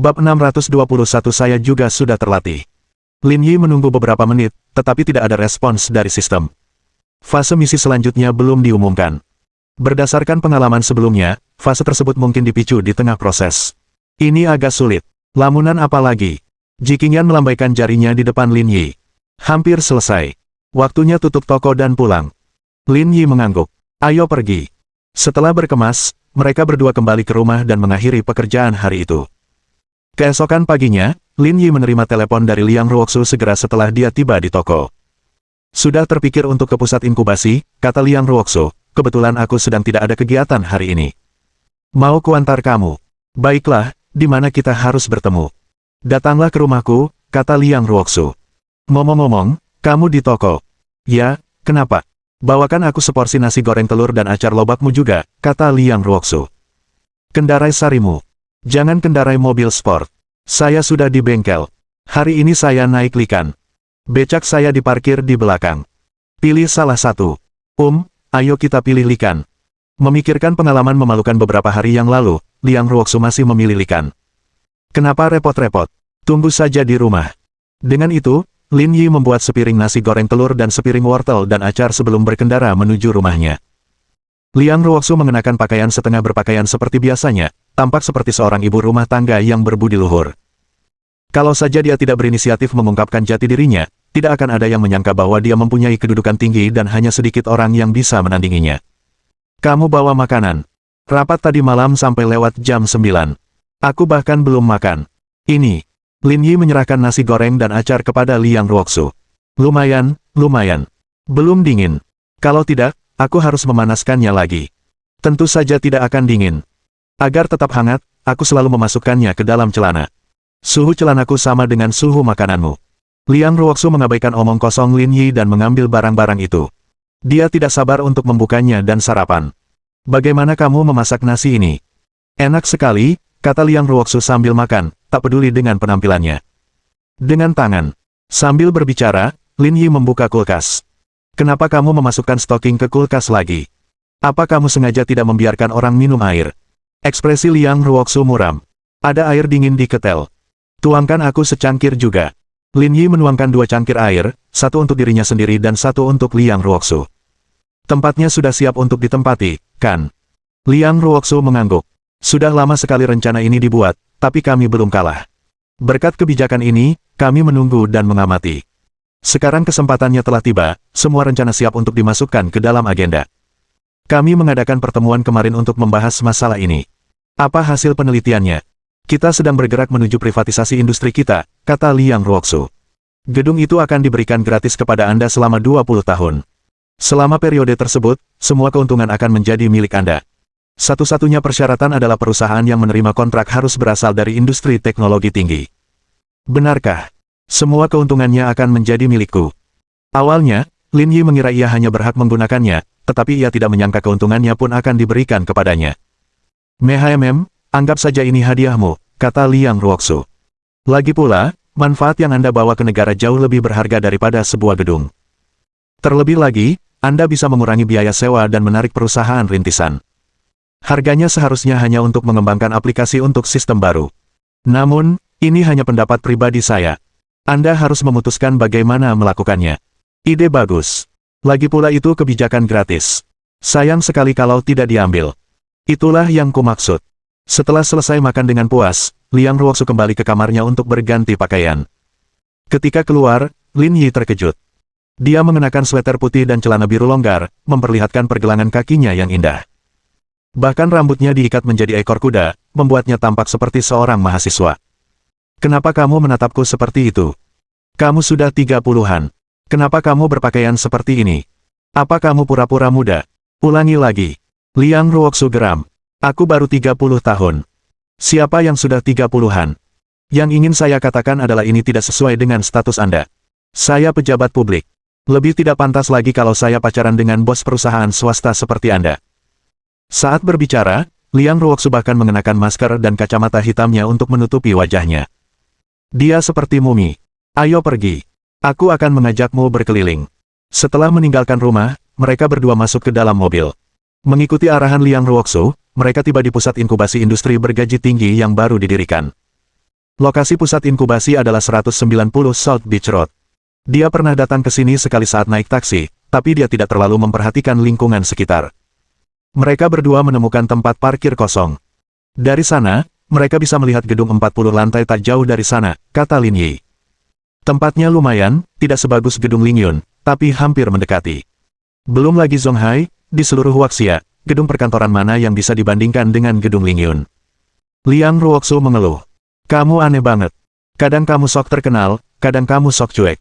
Bab 621 saya juga sudah terlatih. Lin Yi menunggu beberapa menit, tetapi tidak ada respons dari sistem. Fase misi selanjutnya belum diumumkan. Berdasarkan pengalaman sebelumnya, fase tersebut mungkin dipicu di tengah proses. Ini agak sulit. Lamunan apa lagi? Jiqingyan melambaikan jarinya di depan Lin Yi. Hampir selesai. Waktunya tutup toko dan pulang. Lin Yi mengangguk. Ayo pergi. Setelah berkemas, mereka berdua kembali ke rumah dan mengakhiri pekerjaan hari itu. Keesokan paginya, Lin Yi menerima telepon dari Liang Ruoxu segera setelah dia tiba di toko. Sudah terpikir untuk ke pusat inkubasi, kata Liang Ruoxu, kebetulan aku sedang tidak ada kegiatan hari ini. Mau kuantar kamu? Baiklah, di mana kita harus bertemu? Datanglah ke rumahku, kata Liang Ruoxu. Ngomong-ngomong, kamu di toko? Ya, kenapa? Bawakan aku seporsi nasi goreng telur dan acar lobakmu juga, kata Liang Ruoxu. Kendarai sarimu. Jangan kendarai mobil sport. Saya sudah di bengkel. Hari ini saya naik likan. Becak saya diparkir di belakang. Pilih salah satu. Ayo kita pilih likan. Memikirkan pengalaman memalukan beberapa hari yang lalu, Liang Ruoxu masih memilih likan. Kenapa repot-repot? Tunggu saja di rumah. Dengan itu, Lin Yi membuat sepiring nasi goreng telur dan sepiring wortel dan acar sebelum berkendara menuju rumahnya. Liang Ruoxu mengenakan pakaian setengah berpakaian seperti biasanya, tampak seperti seorang ibu rumah tangga yang berbudi luhur. Kalau saja dia tidak berinisiatif mengungkapkan jati dirinya, tidak akan ada yang menyangka bahwa dia mempunyai kedudukan tinggi dan hanya sedikit orang yang bisa menandinginya. Kamu bawa makanan. Rapat tadi malam sampai lewat jam 9. Aku bahkan belum makan. Ini. Lin Yi menyerahkan nasi goreng dan acar kepada Liang Ruoxu. Lumayan. Belum dingin. Kalau tidak, aku harus memanaskannya lagi. Tentu saja tidak akan dingin. Agar tetap hangat, aku selalu memasukkannya ke dalam celana. Suhu celanaku sama dengan suhu makananmu. Liang Ruoxu mengabaikan omong kosong Lin Yi dan mengambil barang-barang itu. Dia tidak sabar untuk membukanya dan sarapan. Bagaimana kamu memasak nasi ini? Enak sekali, kata Liang Ruoxu sambil makan, tak peduli dengan penampilannya. Dengan tangan. Sambil berbicara, Lin Yi membuka kulkas. Kenapa kamu memasukkan stoking ke kulkas lagi? Apa kamu sengaja tidak membiarkan orang minum air? Ekspresi Liang Ruoxu muram. Ada air dingin di ketel. Tuangkan aku secangkir juga. Lin Yi menuangkan 2 cangkir air, satu untuk dirinya sendiri dan satu untuk Liang Ruoxu. Tempatnya sudah siap untuk ditempati, kan? Liang Ruoxu mengangguk. Sudah lama sekali rencana ini dibuat, tapi kami belum kalah. Berkat kebijakan ini, kami menunggu dan mengamati. Sekarang kesempatannya telah tiba, semua rencana siap untuk dimasukkan ke dalam agenda. Kami mengadakan pertemuan kemarin untuk membahas masalah ini. Apa hasil penelitiannya? Kita sedang bergerak menuju privatisasi industri kita, kata Liang Ruoxu. Gedung itu akan diberikan gratis kepada Anda selama 20 tahun. Selama periode tersebut, semua keuntungan akan menjadi milik Anda. Satu-satunya persyaratan adalah perusahaan yang menerima kontrak harus berasal dari industri teknologi tinggi. Benarkah? Semua keuntungannya akan menjadi milikku. Awalnya, Lin Yi mengira ia hanya berhak menggunakannya, tetapi ia tidak menyangka keuntungannya pun akan diberikan kepadanya. Anggap saja ini hadiahmu, kata Liang Ruoxu. Lagi pula, manfaat yang Anda bawa ke negara jauh lebih berharga daripada sebuah gedung. Terlebih lagi, Anda bisa mengurangi biaya sewa dan menarik perusahaan rintisan. Harganya seharusnya hanya untuk mengembangkan aplikasi untuk sistem baru. Namun, ini hanya pendapat pribadi saya. Anda harus memutuskan bagaimana melakukannya. Ide bagus. Lagi pula itu kebijakan gratis. Sayang sekali kalau tidak diambil. Itulah yang kumaksud. Setelah selesai makan dengan puas, Liang Ruoxu kembali ke kamarnya untuk berganti pakaian. Ketika keluar, Lin Yi terkejut. Dia mengenakan sweater putih dan celana biru longgar, memperlihatkan pergelangan kakinya yang indah. Bahkan rambutnya diikat menjadi ekor kuda, membuatnya tampak seperti seorang mahasiswa. Kenapa kamu menatapku seperti itu? Kamu sudah 30-an. Kenapa kamu berpakaian seperti ini? Apa kamu pura-pura muda? Ulangi lagi. Liang Ruoxu geram. Aku baru 30 tahun. Siapa yang sudah 30-an? Yang ingin saya katakan adalah ini tidak sesuai dengan status Anda. Saya pejabat publik. Lebih tidak pantas lagi kalau saya pacaran dengan bos perusahaan swasta seperti Anda. Saat berbicara, Liang Ruoxu bahkan mengenakan masker dan kacamata hitamnya untuk menutupi wajahnya. Dia seperti mumi. Ayo pergi. Aku akan mengajakmu berkeliling. Setelah meninggalkan rumah, mereka berdua masuk ke dalam mobil. Mengikuti arahan Liang Ruoxu, mereka tiba di pusat inkubasi industri bergaji tinggi yang baru didirikan. Lokasi pusat inkubasi adalah 190 South Beach Road. Dia pernah datang ke sini sekali saat naik taksi, tapi dia tidak terlalu memperhatikan lingkungan sekitar. Mereka berdua menemukan tempat parkir kosong. Dari sana, mereka bisa melihat gedung 40 lantai tak jauh dari sana, kata Lin Yi. Tempatnya lumayan, tidak sebagus gedung Lingyun, tapi hampir mendekati. Belum lagi Zonghai, di seluruh Huaxia, gedung perkantoran mana yang bisa dibandingkan dengan gedung Lingyun. Liang Ruoxu mengeluh. Kamu aneh banget. Kadang kamu sok terkenal, kadang kamu sok cuek.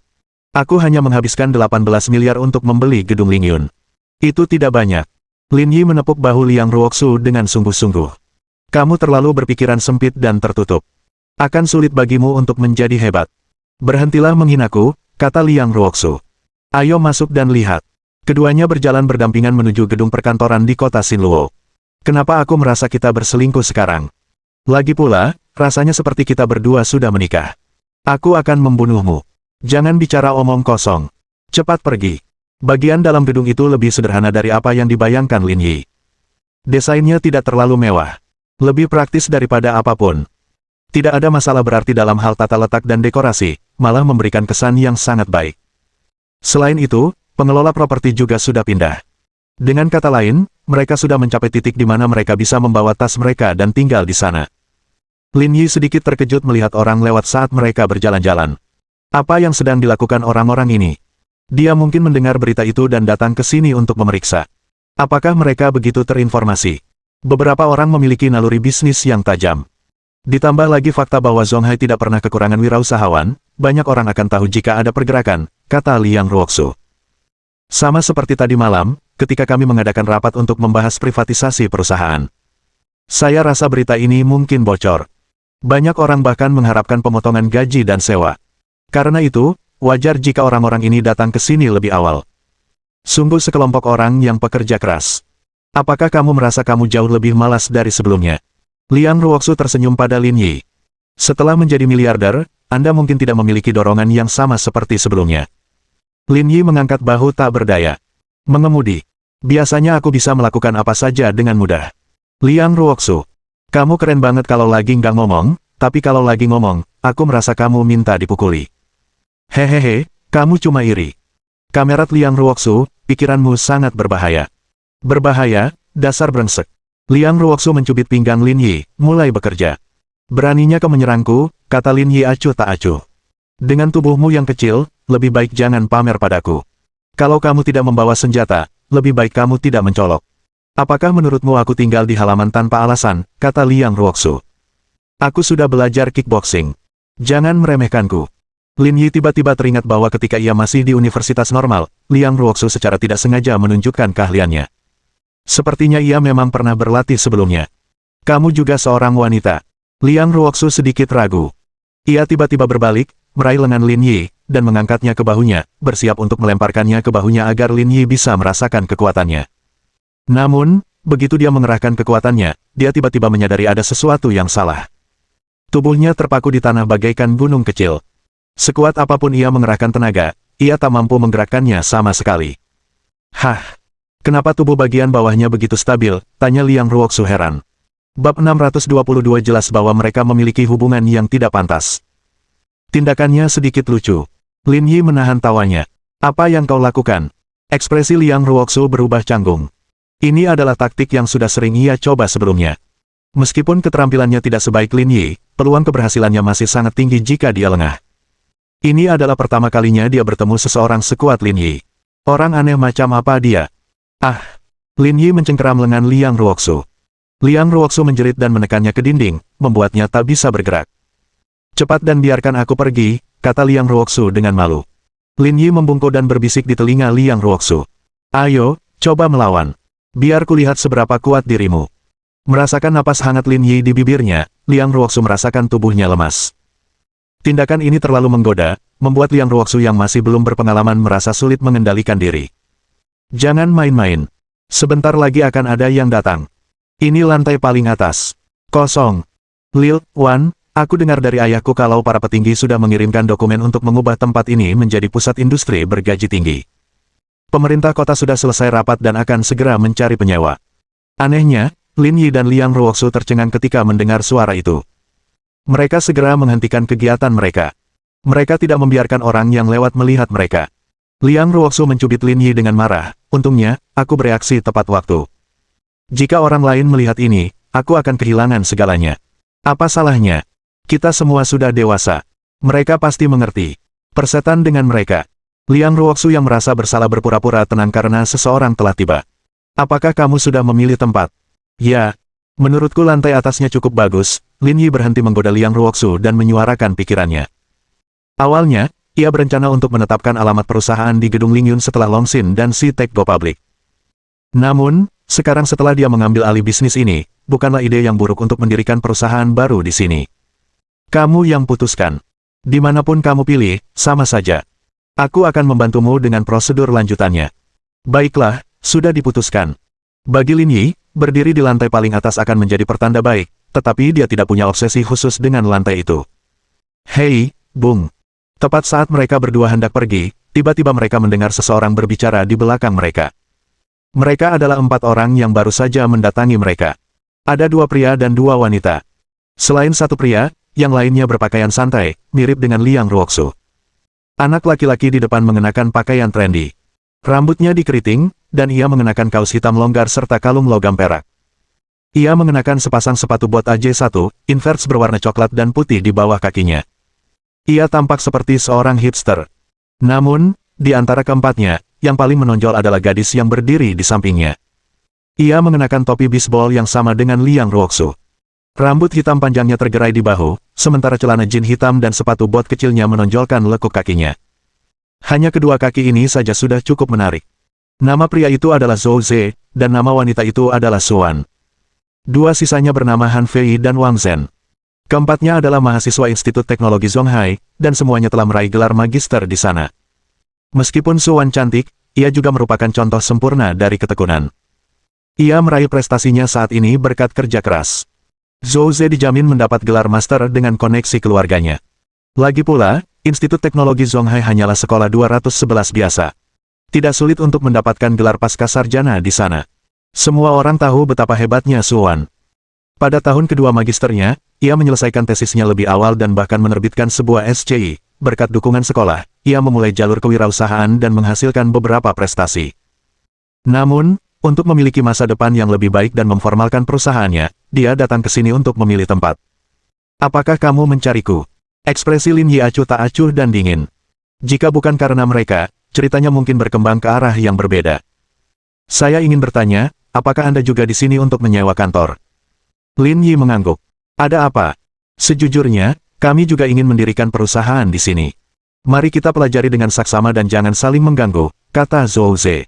Aku hanya menghabiskan 18 miliar untuk membeli gedung Lingyun. Itu tidak banyak. Lin Yi menepuk bahu Liang Ruoxu dengan sungguh-sungguh. Kamu terlalu berpikiran sempit dan tertutup. Akan sulit bagimu untuk menjadi hebat. Berhentilah menghinaku, kata Liang Ruoxu. Ayo masuk dan lihat. Keduanya berjalan berdampingan menuju gedung perkantoran di kota Xinluo. Kenapa aku merasa kita berselingkuh sekarang? Lagi pula, rasanya seperti kita berdua sudah menikah. Aku akan membunuhmu. Jangan bicara omong kosong. Cepat pergi. Bagian dalam gedung itu lebih sederhana dari apa yang dibayangkan Lin Yi. Desainnya tidak terlalu mewah. Lebih praktis daripada apapun. Tidak ada masalah berarti dalam hal tata letak dan dekorasi, malah memberikan kesan yang sangat baik. Selain itu, pengelola properti juga sudah pindah. Dengan kata lain, mereka sudah mencapai titik di mana mereka bisa membawa tas mereka dan tinggal di sana. Lin Yi sedikit terkejut melihat orang lewat saat mereka berjalan-jalan. Apa yang sedang dilakukan orang-orang ini? Dia mungkin mendengar berita itu dan datang ke sini untuk memeriksa. Apakah mereka begitu terinformasi? Beberapa orang memiliki naluri bisnis yang tajam. Ditambah lagi fakta bahwa Zonghai tidak pernah kekurangan wirausahawan, banyak orang akan tahu jika ada pergerakan, kata Liang Ruoxu. Sama seperti tadi malam, ketika kami mengadakan rapat untuk membahas privatisasi perusahaan. Saya rasa berita ini mungkin bocor. Banyak orang bahkan mengharapkan pemotongan gaji dan sewa. Karena itu, wajar jika orang-orang ini datang ke sini lebih awal. Sungguh sekelompok orang yang pekerja keras. Apakah kamu merasa kamu jauh lebih malas dari sebelumnya? Liang Ruoxu tersenyum pada Lin Yi. Setelah menjadi miliarder, Anda mungkin tidak memiliki dorongan yang sama seperti sebelumnya. Lin Yi mengangkat bahu tak berdaya. Mengemudi. Biasanya aku bisa melakukan apa saja dengan mudah. Liang Ruoxu. Kamu keren banget kalau lagi nggak ngomong, tapi kalau lagi ngomong, aku merasa kamu minta dipukuli. Hehehe, kamu cuma iri. Kamerat Liang Ruoxu, pikiranmu sangat berbahaya. Berbahaya, dasar brengsek. Liang Ruoxu mencubit pinggang Lin Yi, mulai bekerja. Beraninya kau menyerangku, kata Lin Yi acuh tak acuh. Dengan tubuhmu yang kecil, lebih baik jangan pamer padaku. Kalau kamu tidak membawa senjata, lebih baik kamu tidak mencolok. Apakah menurutmu aku tinggal di halaman tanpa alasan, kata Liang Ruoxu. Aku sudah belajar kickboxing. Jangan meremehkanku. Lin Yi tiba-tiba teringat bahwa ketika ia masih di universitas normal, Liang Ruoxu secara tidak sengaja menunjukkan keahliannya. Sepertinya ia memang pernah berlatih sebelumnya. Kamu juga seorang wanita. Liang Ruoxu sedikit ragu. Ia tiba-tiba berbalik, meraih lengan Lin Yi, dan mengangkatnya ke bahunya, bersiap untuk melemparkannya ke bahunya agar Lin Yi bisa merasakan kekuatannya. Namun, begitu dia mengerahkan kekuatannya, dia tiba-tiba menyadari ada sesuatu yang salah. Tubuhnya terpaku di tanah bagaikan gunung kecil. Sekuat apapun ia mengerahkan tenaga, ia tak mampu menggerakkannya sama sekali. Hah! Kenapa tubuh bagian bawahnya begitu stabil? Tanya Liang Ruoxu heran. Bab 622 jelas bahwa mereka memiliki hubungan yang tidak pantas. Tindakannya sedikit lucu. Lin Yi menahan tawanya. Apa yang kau lakukan? Ekspresi Liang Ruoxu berubah canggung. Ini adalah taktik yang sudah sering ia coba sebelumnya. Meskipun keterampilannya tidak sebaik Lin Yi, peluang keberhasilannya masih sangat tinggi jika dia lengah. Ini adalah pertama kalinya dia bertemu seseorang sekuat Lin Yi. Orang aneh macam apa dia? Ah! Lin Yi mencengkeram lengan Liang Ruoxu. Liang Ruoxu menjerit dan menekannya ke dinding, membuatnya tak bisa bergerak. Cepat dan biarkan aku pergi, kata Liang Ruoxu dengan malu. Lin Yi membungkuk dan berbisik di telinga Liang Ruoxu. Ayo, coba melawan. Biar kulihat seberapa kuat dirimu. Merasakan napas hangat Lin Yi di bibirnya, Liang Ruoxu merasakan tubuhnya lemas. Tindakan ini terlalu menggoda, membuat Liang Ruoxu yang masih belum berpengalaman merasa sulit mengendalikan diri. Jangan main-main. Sebentar lagi akan ada yang datang. Ini lantai paling atas. Kosong. Lil, Wan, aku dengar dari ayahku kalau para petinggi sudah mengirimkan dokumen untuk mengubah tempat ini menjadi pusat industri bergaji tinggi. Pemerintah kota sudah selesai rapat dan akan segera mencari penyewa. Anehnya, Lin Yi dan Liang Ruoxu tercengang ketika mendengar suara itu. Mereka segera menghentikan kegiatan mereka. Mereka tidak membiarkan orang yang lewat melihat mereka. Liang Ruoxu mencubit Lin Yi dengan marah. Untungnya, aku bereaksi tepat waktu. Jika orang lain melihat ini, aku akan kehilangan segalanya. Apa salahnya? Kita semua sudah dewasa. Mereka pasti mengerti. Persetan dengan mereka. Liang Ruoxu yang merasa bersalah berpura-pura tenang karena seseorang telah tiba. Apakah kamu sudah memilih tempat? Ya. Menurutku lantai atasnya cukup bagus. Lin Yi berhenti menggoda Liang Ruoxu dan menyuarakan pikirannya. Awalnya, ia berencana untuk menetapkan alamat perusahaan di gedung Lingyun setelah Longxin dan Si Tech go public. Namun, sekarang setelah dia mengambil alih bisnis ini, bukanlah ide yang buruk untuk mendirikan perusahaan baru di sini. Kamu yang putuskan. Dimanapun kamu pilih, sama saja. Aku akan membantumu dengan prosedur lanjutannya. Baiklah, sudah diputuskan. Bagi Lin Yi, berdiri di lantai paling atas akan menjadi pertanda baik, tetapi dia tidak punya obsesi khusus dengan lantai itu. Hei, Bung. Tepat saat mereka berdua hendak pergi, tiba-tiba mereka mendengar seseorang berbicara di belakang mereka. Mereka adalah 4 orang yang baru saja mendatangi mereka. Ada 2 pria dan 2 wanita. Selain 1 pria, yang lainnya berpakaian santai, mirip dengan Liang Ruoxu. Anak laki-laki di depan mengenakan pakaian trendy. Rambutnya dikeriting, dan ia mengenakan kaos hitam longgar serta kalung logam perak. Ia mengenakan sepasang sepatu bot AJ1, inverse berwarna coklat dan putih di bawah kakinya. Ia tampak seperti seorang hipster. Namun, di antara keempatnya, yang paling menonjol adalah gadis yang berdiri di sampingnya. Ia mengenakan topi bisbol yang sama dengan Liang Ruoxu. Rambut hitam panjangnya tergerai di bahu, sementara celana jin hitam dan sepatu bot kecilnya menonjolkan lekuk kakinya. Hanya kedua kaki ini saja sudah cukup menarik. Nama pria itu adalah Zhou Ze, dan nama wanita itu adalah Suan. 2 sisanya bernama Han Fei dan Wang Zhen. Keempatnya adalah mahasiswa Institut Teknologi Zonghai, dan semuanya telah meraih gelar magister di sana. Meskipun Suan cantik, ia juga merupakan contoh sempurna dari ketekunan. Ia meraih prestasinya saat ini berkat kerja keras. Zhou Ze dijamin mendapat gelar master dengan koneksi keluarganya. Lagi pula, Institut Teknologi Zonghai hanyalah sekolah 211 biasa. Tidak sulit untuk mendapatkan gelar pasca sarjana di sana. Semua orang tahu betapa hebatnya Suan. Pada tahun kedua magisternya, ia menyelesaikan tesisnya lebih awal dan bahkan menerbitkan sebuah SCI. Berkat dukungan sekolah, ia memulai jalur kewirausahaan dan menghasilkan beberapa prestasi. Namun, untuk memiliki masa depan yang lebih baik dan memformalkan perusahaannya, dia datang ke sini untuk memilih tempat. Apakah kamu mencariku? Ekspresi Lin Yi acuh tak acuh dan dingin. Jika bukan karena mereka, ceritanya mungkin berkembang ke arah yang berbeda. Saya ingin bertanya, apakah Anda juga di sini untuk menyewa kantor? Lin Yi mengangguk. Ada apa? Sejujurnya, kami juga ingin mendirikan perusahaan di sini. Mari kita pelajari dengan saksama dan jangan saling mengganggu, kata Zhou Ze.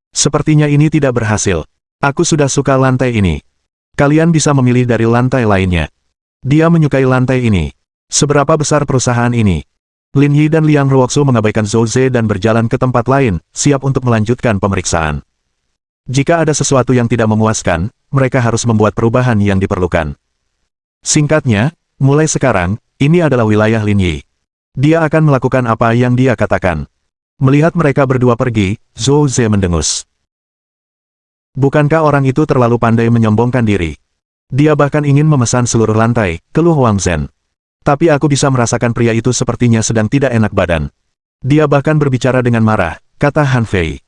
Sepertinya ini tidak berhasil. Aku sudah suka lantai ini. Kalian bisa memilih dari lantai lainnya. Dia menyukai lantai ini. Seberapa besar perusahaan ini? Lin Yi dan Liang Ruoxu mengabaikan Zhou Ze dan berjalan ke tempat lain, siap untuk melanjutkan pemeriksaan. Jika ada sesuatu yang tidak memuaskan, mereka harus membuat perubahan yang diperlukan. Singkatnya, mulai sekarang, ini adalah wilayah Lin Yi. Dia akan melakukan apa yang dia katakan. Melihat mereka berdua pergi, Zhou Ze mendengus. Bukankah orang itu terlalu pandai menyombongkan diri? Dia bahkan ingin memesan seluruh lantai, keluh Wang Zhen. Tapi aku bisa merasakan pria itu sepertinya sedang tidak enak badan. Dia bahkan berbicara dengan marah, kata Han Fei.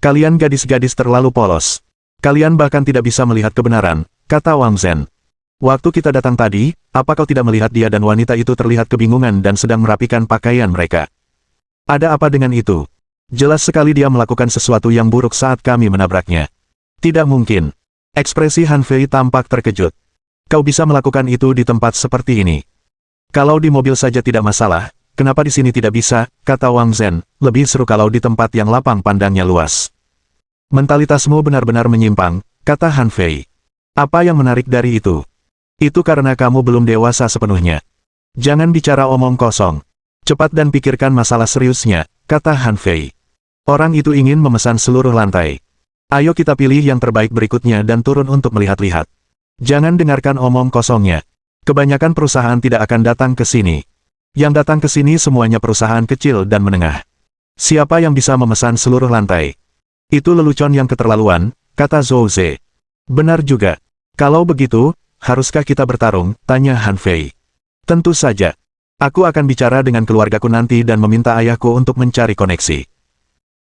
Kalian gadis-gadis terlalu polos. Kalian bahkan tidak bisa melihat kebenaran, kata Wang Zhen. Waktu kita datang tadi, apa kau tidak melihat dia dan wanita itu terlihat kebingungan dan sedang merapikan pakaian mereka? Ada apa dengan itu? Jelas sekali dia melakukan sesuatu yang buruk saat kami menabraknya. Tidak mungkin. Ekspresi Han Fei tampak terkejut. Kau bisa melakukan itu di tempat seperti ini. Kalau di mobil saja tidak masalah, kenapa di sini tidak bisa, kata Wang Zhen, lebih seru kalau di tempat yang lapang pandangnya luas. Mentalitasmu benar-benar menyimpang, kata Han Fei. Apa yang menarik dari itu? Itu karena kamu belum dewasa sepenuhnya. Jangan bicara omong kosong. Cepat dan pikirkan masalah seriusnya, kata Han Fei. Orang itu ingin memesan seluruh lantai. Ayo kita pilih yang terbaik berikutnya dan turun untuk melihat-lihat. Jangan dengarkan omong kosongnya. Kebanyakan perusahaan tidak akan datang ke sini. Yang datang ke sini semuanya perusahaan kecil dan menengah. Siapa yang bisa memesan seluruh lantai? Itu lelucon yang keterlaluan, kata Zhou Ze. Benar juga. Kalau begitu, haruskah kita bertarung? Tanya Han Fei. Tentu saja. Aku akan bicara dengan keluargaku nanti dan meminta ayahku untuk mencari koneksi.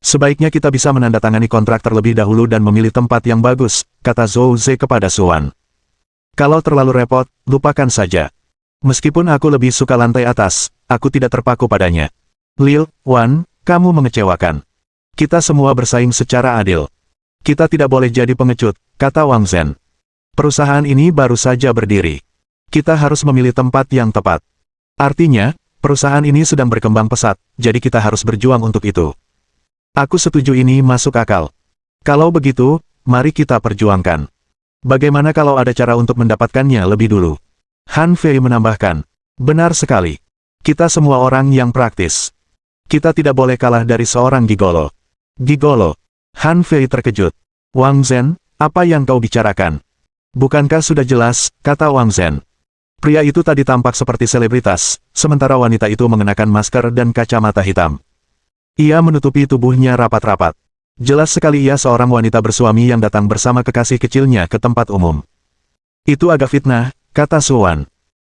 Sebaiknya kita bisa menandatangani kontrak terlebih dahulu dan memilih tempat yang bagus, kata Zhou Ze kepada Suwan. Kalau terlalu repot, lupakan saja. Meskipun aku lebih suka lantai atas, aku tidak terpaku padanya. Lil, Wan, kamu mengecewakan. Kita semua bersaing secara adil. Kita tidak boleh jadi pengecut, kata Wang Zhen. Perusahaan ini baru saja berdiri. Kita harus memilih tempat yang tepat. Artinya, perusahaan ini sedang berkembang pesat, jadi kita harus berjuang untuk itu. Aku setuju, ini masuk akal. Kalau begitu, mari kita perjuangkan. Bagaimana kalau ada cara untuk mendapatkannya lebih dulu? Han Fei menambahkan. Benar sekali. Kita semua orang yang praktis. Kita tidak boleh kalah dari seorang gigolo. Gigolo. Han Fei terkejut. Wang Zhen, apa yang kau bicarakan? Bukankah sudah jelas, kata Wang Zhen. Pria itu tadi tampak seperti selebritas, sementara wanita itu mengenakan masker dan kacamata hitam. Ia menutupi tubuhnya rapat-rapat. Jelas sekali ia seorang wanita bersuami yang datang bersama kekasih kecilnya ke tempat umum. Itu agak fitnah, kata Suwan.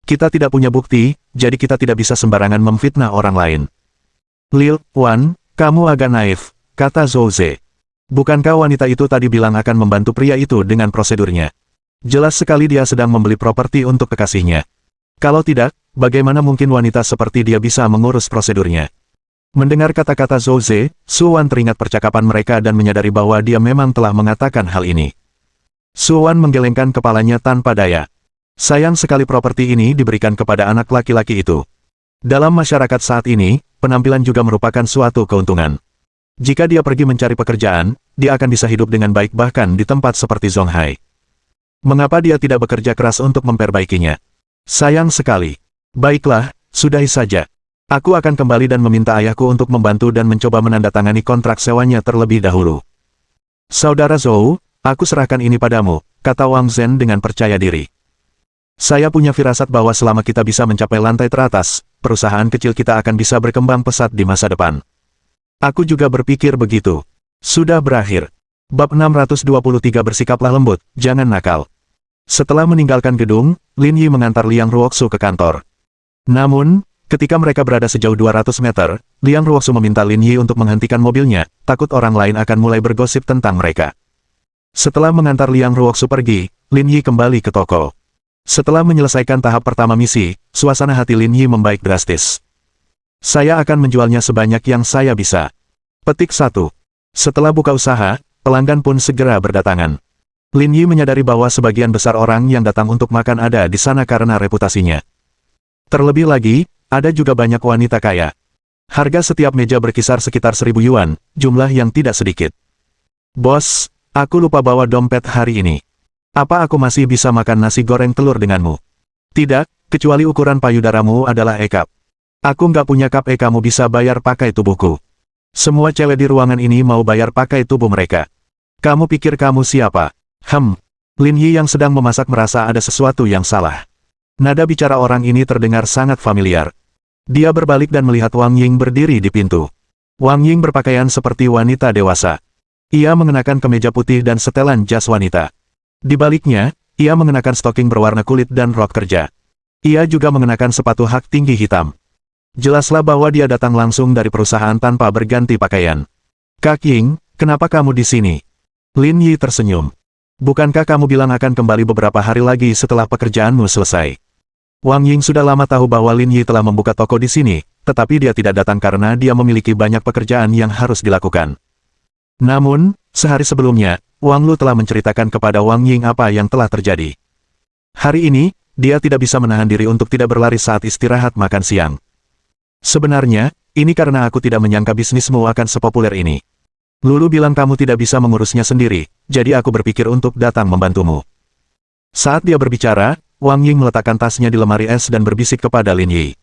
Kita tidak punya bukti, jadi kita tidak bisa sembarangan memfitnah orang lain. Lil, Wan, kamu agak naif, kata Zhou Ze. Bukankah wanita itu tadi bilang akan membantu pria itu dengan prosedurnya? Jelas sekali dia sedang membeli properti untuk kekasihnya. Kalau tidak, bagaimana mungkin wanita seperti dia bisa mengurus prosedurnya? Mendengar kata-kata Zhou Ze, Suwan teringat percakapan mereka dan menyadari bahwa dia memang telah mengatakan hal ini. Suwan menggelengkan kepalanya tanpa daya. Sayang sekali properti ini diberikan kepada anak laki-laki itu. Dalam masyarakat saat ini, penampilan juga merupakan suatu keuntungan. Jika dia pergi mencari pekerjaan, dia akan bisa hidup dengan baik bahkan di tempat seperti Zonghai. Mengapa dia tidak bekerja keras untuk memperbaikinya? Sayang sekali. Baiklah, sudahi saja. Aku akan kembali dan meminta ayahku untuk membantu dan mencoba menandatangani kontrak sewanya terlebih dahulu. Saudara Zhou, aku serahkan ini padamu, kata Wang Zhen dengan percaya diri. Saya punya firasat bahwa selama kita bisa mencapai lantai teratas, perusahaan kecil kita akan bisa berkembang pesat di masa depan. Aku juga berpikir begitu. Sudah berakhir. Bab 623 bersikaplah lembut, jangan nakal. Setelah meninggalkan gedung, Lin Yi mengantar Liang Ruoxu ke kantor. Namun, ketika mereka berada sejauh 200 meter, Liang Ruoxu meminta Lin Yi untuk menghentikan mobilnya, takut orang lain akan mulai bergosip tentang mereka. Setelah mengantar Liang Ruoxu pergi, Lin Yi kembali ke toko. Setelah menyelesaikan tahap pertama misi, suasana hati Lin Yi membaik drastis. Saya akan menjualnya sebanyak yang saya bisa. Petik 1. Setelah buka usaha, pelanggan pun segera berdatangan. Lin Yi menyadari bahwa sebagian besar orang yang datang untuk makan ada di sana karena reputasinya. Terlebih lagi, ada juga banyak wanita kaya. Harga setiap meja berkisar sekitar 1000 yuan, jumlah yang tidak sedikit. Bos, aku lupa bawa dompet hari ini. Apa aku masih bisa makan nasi goreng telur denganmu? Tidak, kecuali ukuran payudaramu adalah E-cup. Aku nggak punya cup kamu bisa bayar pakai tubuhku. Semua cewek di ruangan ini mau bayar pakai tubuh mereka. Kamu pikir kamu siapa? Lin Yi yang sedang memasak merasa ada sesuatu yang salah. Nada bicara orang ini terdengar sangat familiar. Dia berbalik dan melihat Wang Ying berdiri di pintu. Wang Ying berpakaian seperti wanita dewasa. Ia mengenakan kemeja putih dan setelan jas wanita. Di baliknya, ia mengenakan stoking berwarna kulit dan rok kerja. Ia juga mengenakan sepatu hak tinggi hitam. Jelaslah bahwa dia datang langsung dari perusahaan tanpa berganti pakaian. Kak Ying, kenapa kamu di sini? Lin Yi tersenyum. Bukankah kamu bilang akan kembali beberapa hari lagi setelah pekerjaanmu selesai? Wang Ying sudah lama tahu bahwa Lin Yi telah membuka toko di sini, tetapi dia tidak datang karena dia memiliki banyak pekerjaan yang harus dilakukan. Namun, sehari sebelumnya, Wang Lu telah menceritakan kepada Wang Ying apa yang telah terjadi. Hari ini, dia tidak bisa menahan diri untuk tidak berlari saat istirahat makan siang. Sebenarnya, ini karena aku tidak menyangka bisnismu akan sepopuler ini. Lulu bilang kamu tidak bisa mengurusnya sendiri, jadi aku berpikir untuk datang membantumu. Saat dia berbicara, Wang Ying meletakkan tasnya di lemari es dan berbisik kepada Lin Yi.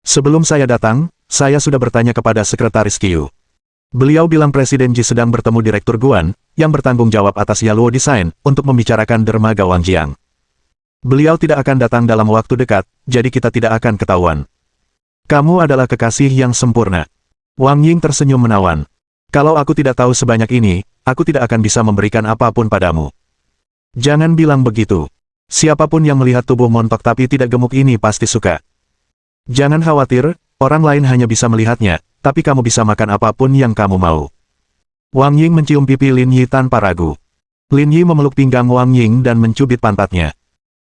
Sebelum saya datang, saya sudah bertanya kepada Sekretaris Qiu. Beliau bilang Presiden Ji sedang bertemu Direktur Guan, yang bertanggung jawab atas Yaluo Design, untuk membicarakan dermaga Wangjiang. Beliau tidak akan datang dalam waktu dekat, jadi kita tidak akan ketahuan. Kamu adalah kekasih yang sempurna. Wang Ying tersenyum menawan. Kalau aku tidak tahu sebanyak ini, aku tidak akan bisa memberikan apapun padamu. Jangan bilang begitu. Siapapun yang melihat tubuh montok tapi tidak gemuk ini pasti suka. Jangan khawatir, orang lain hanya bisa melihatnya, tapi kamu bisa makan apapun yang kamu mau. Wang Ying mencium pipi Lin Yi tanpa ragu. Lin Yi memeluk pinggang Wang Ying dan mencubit pantatnya.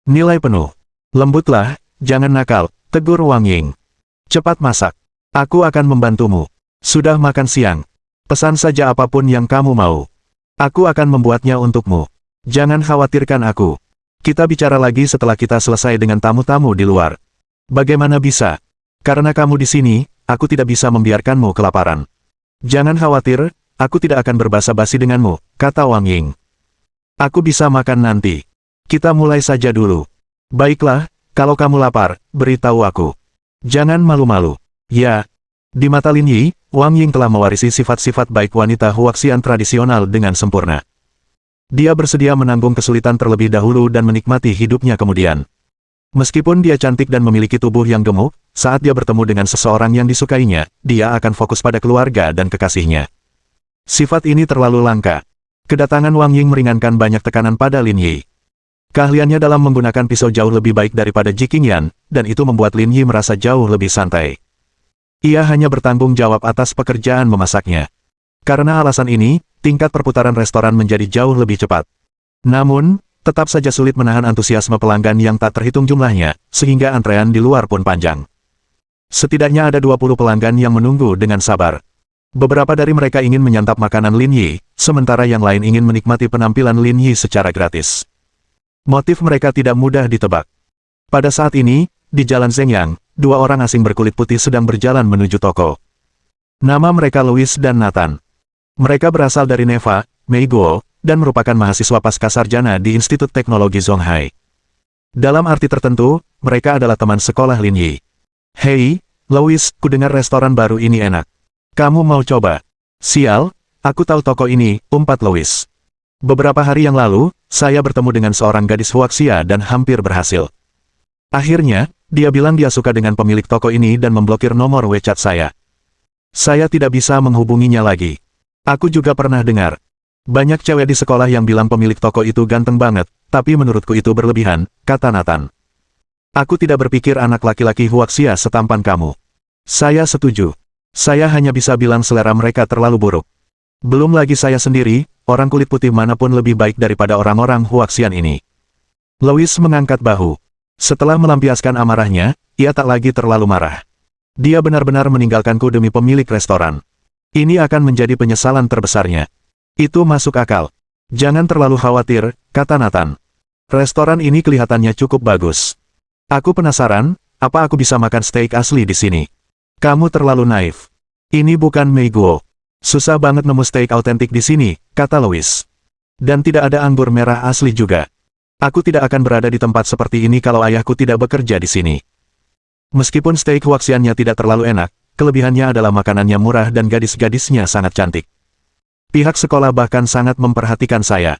Nilai penuh. Lembutlah, jangan nakal, tegur Wang Ying. Cepat masak. Aku akan membantumu. Sudah makan siang. Pesan saja apapun yang kamu mau. Aku akan membuatnya untukmu. Jangan khawatirkan aku. Kita bicara lagi setelah kita selesai dengan tamu-tamu di luar. Bagaimana bisa? Karena kamu di sini, aku tidak bisa membiarkanmu kelaparan. Jangan khawatir, aku tidak akan berbasa-basi denganmu, kata Wang Ying. Aku bisa makan nanti. Kita mulai saja dulu. Baiklah, kalau kamu lapar, beritahu aku. Jangan malu-malu. Ya. Di mata Lin Yi, Wang Ying telah mewarisi sifat-sifat baik wanita Huaxian tradisional dengan sempurna. Dia bersedia menanggung kesulitan terlebih dahulu dan menikmati hidupnya kemudian. Meskipun dia cantik dan memiliki tubuh yang gemuk, saat dia bertemu dengan seseorang yang disukainya, dia akan fokus pada keluarga dan kekasihnya. Sifat ini terlalu langka. Kedatangan Wang Ying meringankan banyak tekanan pada Lin Yi. Keahliannya dalam menggunakan pisau jauh lebih baik daripada Ji Qingyan, dan itu membuat Lin Yi merasa jauh lebih santai. Ia hanya bertanggung jawab atas pekerjaan memasaknya. Karena alasan ini, tingkat perputaran restoran menjadi jauh lebih cepat. Namun, tetap saja sulit menahan antusiasme pelanggan yang tak terhitung jumlahnya, sehingga antrean di luar pun panjang. Setidaknya ada 20 pelanggan yang menunggu dengan sabar. Beberapa dari mereka ingin menyantap makanan Lin Yi, sementara yang lain ingin menikmati penampilan Lin Yi secara gratis. Motif mereka tidak mudah ditebak. Pada saat ini, di Jalan Zhengyang, dua orang asing berkulit putih sedang berjalan menuju toko. Nama mereka Louis dan Nathan. Mereka berasal dari Neva, Meiguo, dan merupakan mahasiswa pasca sarjana di Institut Teknologi Zonghai. Dalam arti tertentu, mereka adalah teman sekolah Lin Yi. Hei, Louis, kudengar restoran baru ini enak. Kamu mau coba? Sial, aku tahu toko ini, umpat Louis. Beberapa hari yang lalu, saya bertemu dengan seorang gadis Huaxia dan hampir berhasil. Akhirnya, dia bilang dia suka dengan pemilik toko ini dan memblokir nomor WeChat saya. Saya tidak bisa menghubunginya lagi. Aku juga pernah dengar. Banyak cewek di sekolah yang bilang pemilik toko itu ganteng banget, tapi menurutku itu berlebihan, kata Nathan. Aku tidak berpikir anak laki-laki Huaxia setampan kamu. Saya setuju. Saya hanya bisa bilang selera mereka terlalu buruk. Belum lagi saya sendiri, orang kulit putih manapun lebih baik daripada orang-orang Huaxian ini. Louis mengangkat bahu. Setelah melampiaskan amarahnya, ia tak lagi terlalu marah. Dia benar-benar meninggalkanku demi pemilik restoran. Ini akan menjadi penyesalan terbesarnya. Itu masuk akal. Jangan terlalu khawatir, kata Nathan. Restoran ini kelihatannya cukup bagus. Aku penasaran, apa aku bisa makan steak asli di sini? Kamu terlalu naif. Ini bukan Meiguo. Susah banget nemu steak autentik di sini, kata Louis. Dan tidak ada anggur merah asli juga. Aku tidak akan berada di tempat seperti ini kalau ayahku tidak bekerja di sini. Meskipun steak Huaxiannya tidak terlalu enak, kelebihannya adalah makanannya murah dan gadis-gadisnya sangat cantik. Pihak sekolah bahkan sangat memperhatikan saya.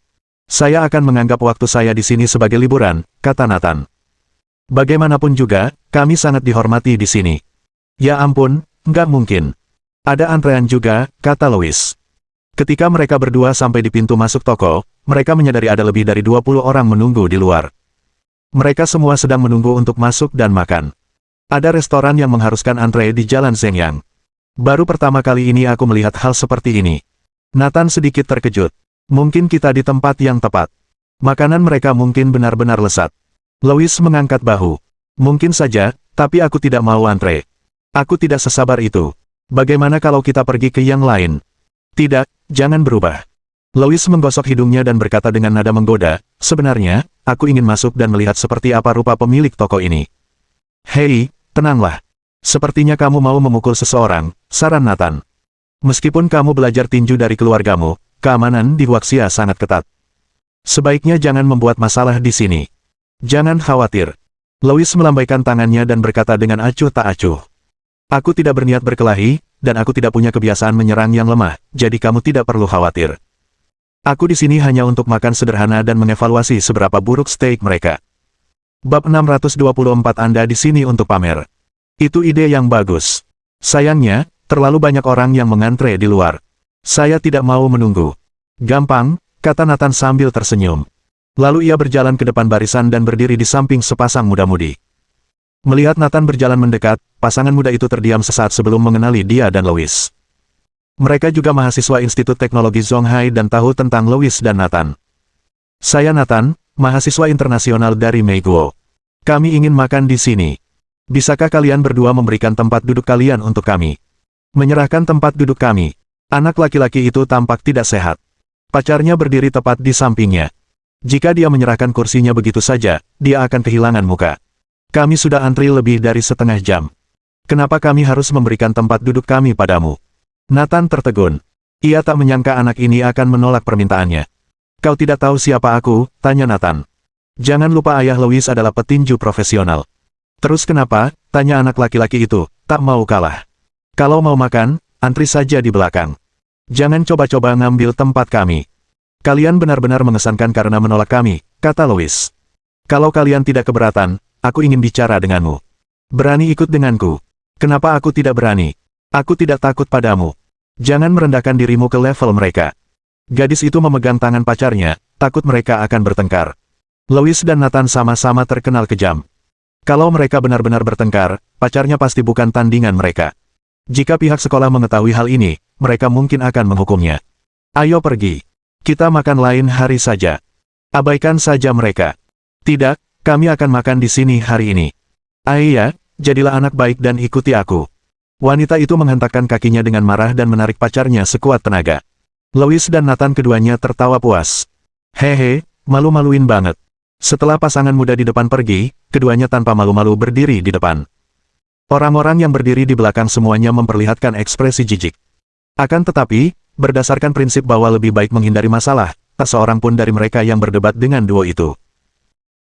Saya akan menganggap waktu saya di sini sebagai liburan, kata Nathan. Bagaimanapun juga, kami sangat dihormati di sini. Ya ampun, nggak mungkin. Ada antrean juga, kata Louis. Ketika mereka berdua sampai di pintu masuk toko, mereka menyadari ada lebih dari 20 orang menunggu di luar. Mereka semua sedang menunggu untuk masuk dan makan. Ada restoran yang mengharuskan antre di Jalan Zhengyang. Baru pertama kali ini aku melihat hal seperti ini. Nathan sedikit terkejut. Mungkin kita di tempat yang tepat. Makanan mereka mungkin benar-benar lezat. Louis mengangkat bahu. Mungkin saja, tapi aku tidak mau antre. Aku tidak sesabar itu. Bagaimana kalau kita pergi ke yang lain? Tidak, jangan berubah. Louis menggosok hidungnya dan berkata dengan nada menggoda, sebenarnya, aku ingin masuk dan melihat seperti apa rupa pemilik toko ini. Hei, tenanglah. Sepertinya kamu mau memukul seseorang, saran Nathan. Meskipun kamu belajar tinju dari keluargamu, keamanan di Huaxia sangat ketat. Sebaiknya jangan membuat masalah di sini. Jangan khawatir. Louis melambaikan tangannya dan berkata dengan acuh tak acuh. Aku tidak berniat berkelahi, dan aku tidak punya kebiasaan menyerang yang lemah, jadi kamu tidak perlu khawatir. Aku di sini hanya untuk makan sederhana dan mengevaluasi seberapa buruk steak mereka. Bab 624 Anda di sini untuk pamer. Itu ide yang bagus. Sayangnya, terlalu banyak orang yang mengantre di luar. Saya tidak mau menunggu. Gampang, kata Nathan sambil tersenyum. Lalu ia berjalan ke depan barisan dan berdiri di samping sepasang muda-mudi. Melihat Nathan berjalan mendekat, pasangan muda itu terdiam sesaat sebelum mengenali dia dan Louis. Mereka juga mahasiswa Institut Teknologi Zonghai dan tahu tentang Louis dan Nathan. Saya Nathan, mahasiswa internasional dari Meiguo. Kami ingin makan di sini. Bisakah kalian berdua memberikan tempat duduk kalian untuk kami? Menyerahkan tempat duduk kami. Anak laki-laki itu tampak tidak sehat. Pacarnya berdiri tepat di sampingnya. Jika dia menyerahkan kursinya begitu saja, dia akan kehilangan muka. Kami sudah antri lebih dari setengah jam. Kenapa kami harus memberikan tempat duduk kami padamu? Nathan tertegun. Ia tak menyangka anak ini akan menolak permintaannya. Kau tidak tahu siapa aku, tanya Nathan. Jangan lupa ayah Louis adalah petinju profesional. Terus kenapa, tanya anak laki-laki itu, tak mau kalah. Kalau mau makan, antri saja di belakang. Jangan coba-coba ngambil tempat kami. Kalian benar-benar mengesankan karena menolak kami, kata Louis. Kalau kalian tidak keberatan, aku ingin bicara denganmu. Berani ikut denganku. Kenapa aku tidak berani? Aku tidak takut padamu. Jangan merendahkan dirimu ke level mereka. Gadis itu memegang tangan pacarnya, takut mereka akan bertengkar. Louis dan Nathan sama-sama terkenal kejam. Kalau mereka benar-benar bertengkar, pacarnya pasti bukan tandingan mereka. Jika pihak sekolah mengetahui hal ini, mereka mungkin akan menghukumnya. Ayo pergi. Kita makan lain hari saja. Abaikan saja mereka. Tidak, kami akan makan di sini hari ini. Ayah, jadilah anak baik dan ikuti aku. Wanita itu menghentakkan kakinya dengan marah dan menarik pacarnya sekuat tenaga. Louis dan Nathan keduanya tertawa puas. Hehe, malu-maluin banget. Setelah pasangan muda di depan pergi, keduanya tanpa malu-malu berdiri di depan. Orang-orang yang berdiri di belakang semuanya memperlihatkan ekspresi jijik. Akan tetapi, berdasarkan prinsip bahwa lebih baik menghindari masalah, tak seorang pun dari mereka yang berdebat dengan duo itu.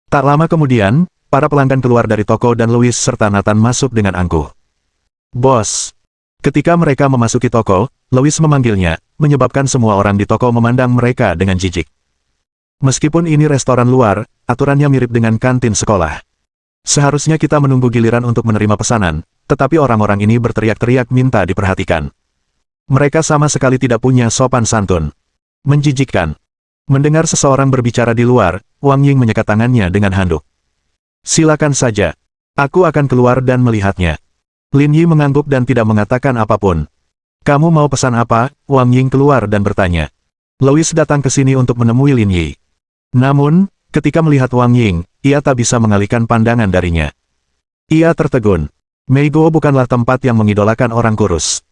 Tak lama kemudian, para pelanggan keluar dari toko dan Louis serta Nathan masuk dengan angkuh. Bos. Ketika mereka memasuki toko, Louis memanggilnya, menyebabkan semua orang di toko memandang mereka dengan jijik. Meskipun ini restoran luar, aturannya mirip dengan kantin sekolah. Seharusnya kita menunggu giliran untuk menerima pesanan, tetapi orang-orang ini berteriak-teriak minta diperhatikan. Mereka sama sekali tidak punya sopan santun. Menjijikkan. Mendengar seseorang berbicara di luar, Wang Ying menyekat tangannya dengan handuk. Silakan saja. Aku akan keluar dan melihatnya. Lin Yi mengangguk dan tidak mengatakan apapun. Kamu mau pesan apa? Wang Ying keluar dan bertanya. Louis datang ke sini untuk menemui Lin Yi. Namun, ketika melihat Wang Ying, ia tak bisa mengalihkan pandangan darinya. Ia tertegun. Meiguo bukanlah tempat yang mengidolakan orang kurus.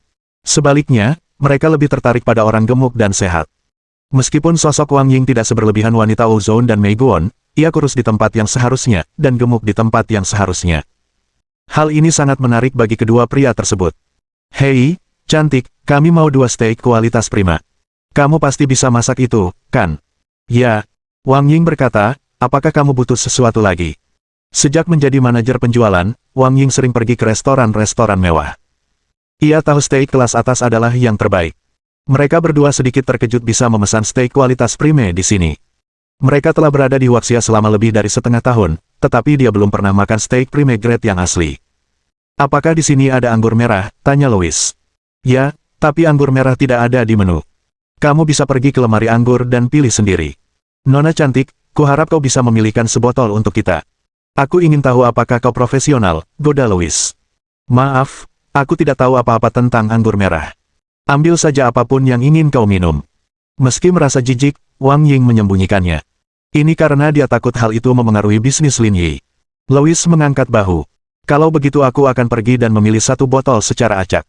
Sebaliknya, mereka lebih tertarik pada orang gemuk dan sehat. Meskipun sosok Wang Ying tidak seberlebihan wanita Ozone dan Meiguon, ia kurus di tempat yang seharusnya, dan gemuk di tempat yang seharusnya. Hal ini sangat menarik bagi kedua pria tersebut. Hei, cantik, kami mau 2 steak kualitas prima. Kamu pasti bisa masak itu, kan? Ya. Wang Ying berkata, apakah kamu butuh sesuatu lagi? Sejak menjadi manajer penjualan, Wang Ying sering pergi ke restoran-restoran mewah. Ia tahu steak kelas atas adalah yang terbaik. Mereka berdua sedikit terkejut bisa memesan steak kualitas prime di sini. Mereka telah berada di Huaxia selama lebih dari setengah tahun, tetapi dia belum pernah makan steak prime grade yang asli. Apakah di sini ada anggur merah? Tanya Louis. Ya, tapi anggur merah tidak ada di menu. Kamu bisa pergi ke lemari anggur dan pilih sendiri. Nona cantik, kuharap kau bisa memilihkan sebotol untuk kita. Aku ingin tahu apakah kau profesional, goda Louis. Maaf. Aku tidak tahu apa-apa tentang anggur merah. Ambil saja apapun yang ingin kau minum. Meski merasa jijik, Wang Ying menyembunyikannya. Ini karena dia takut hal itu memengaruhi bisnis Lin Yi. Louis mengangkat bahu. Kalau begitu aku akan pergi dan memilih 1 botol secara acak.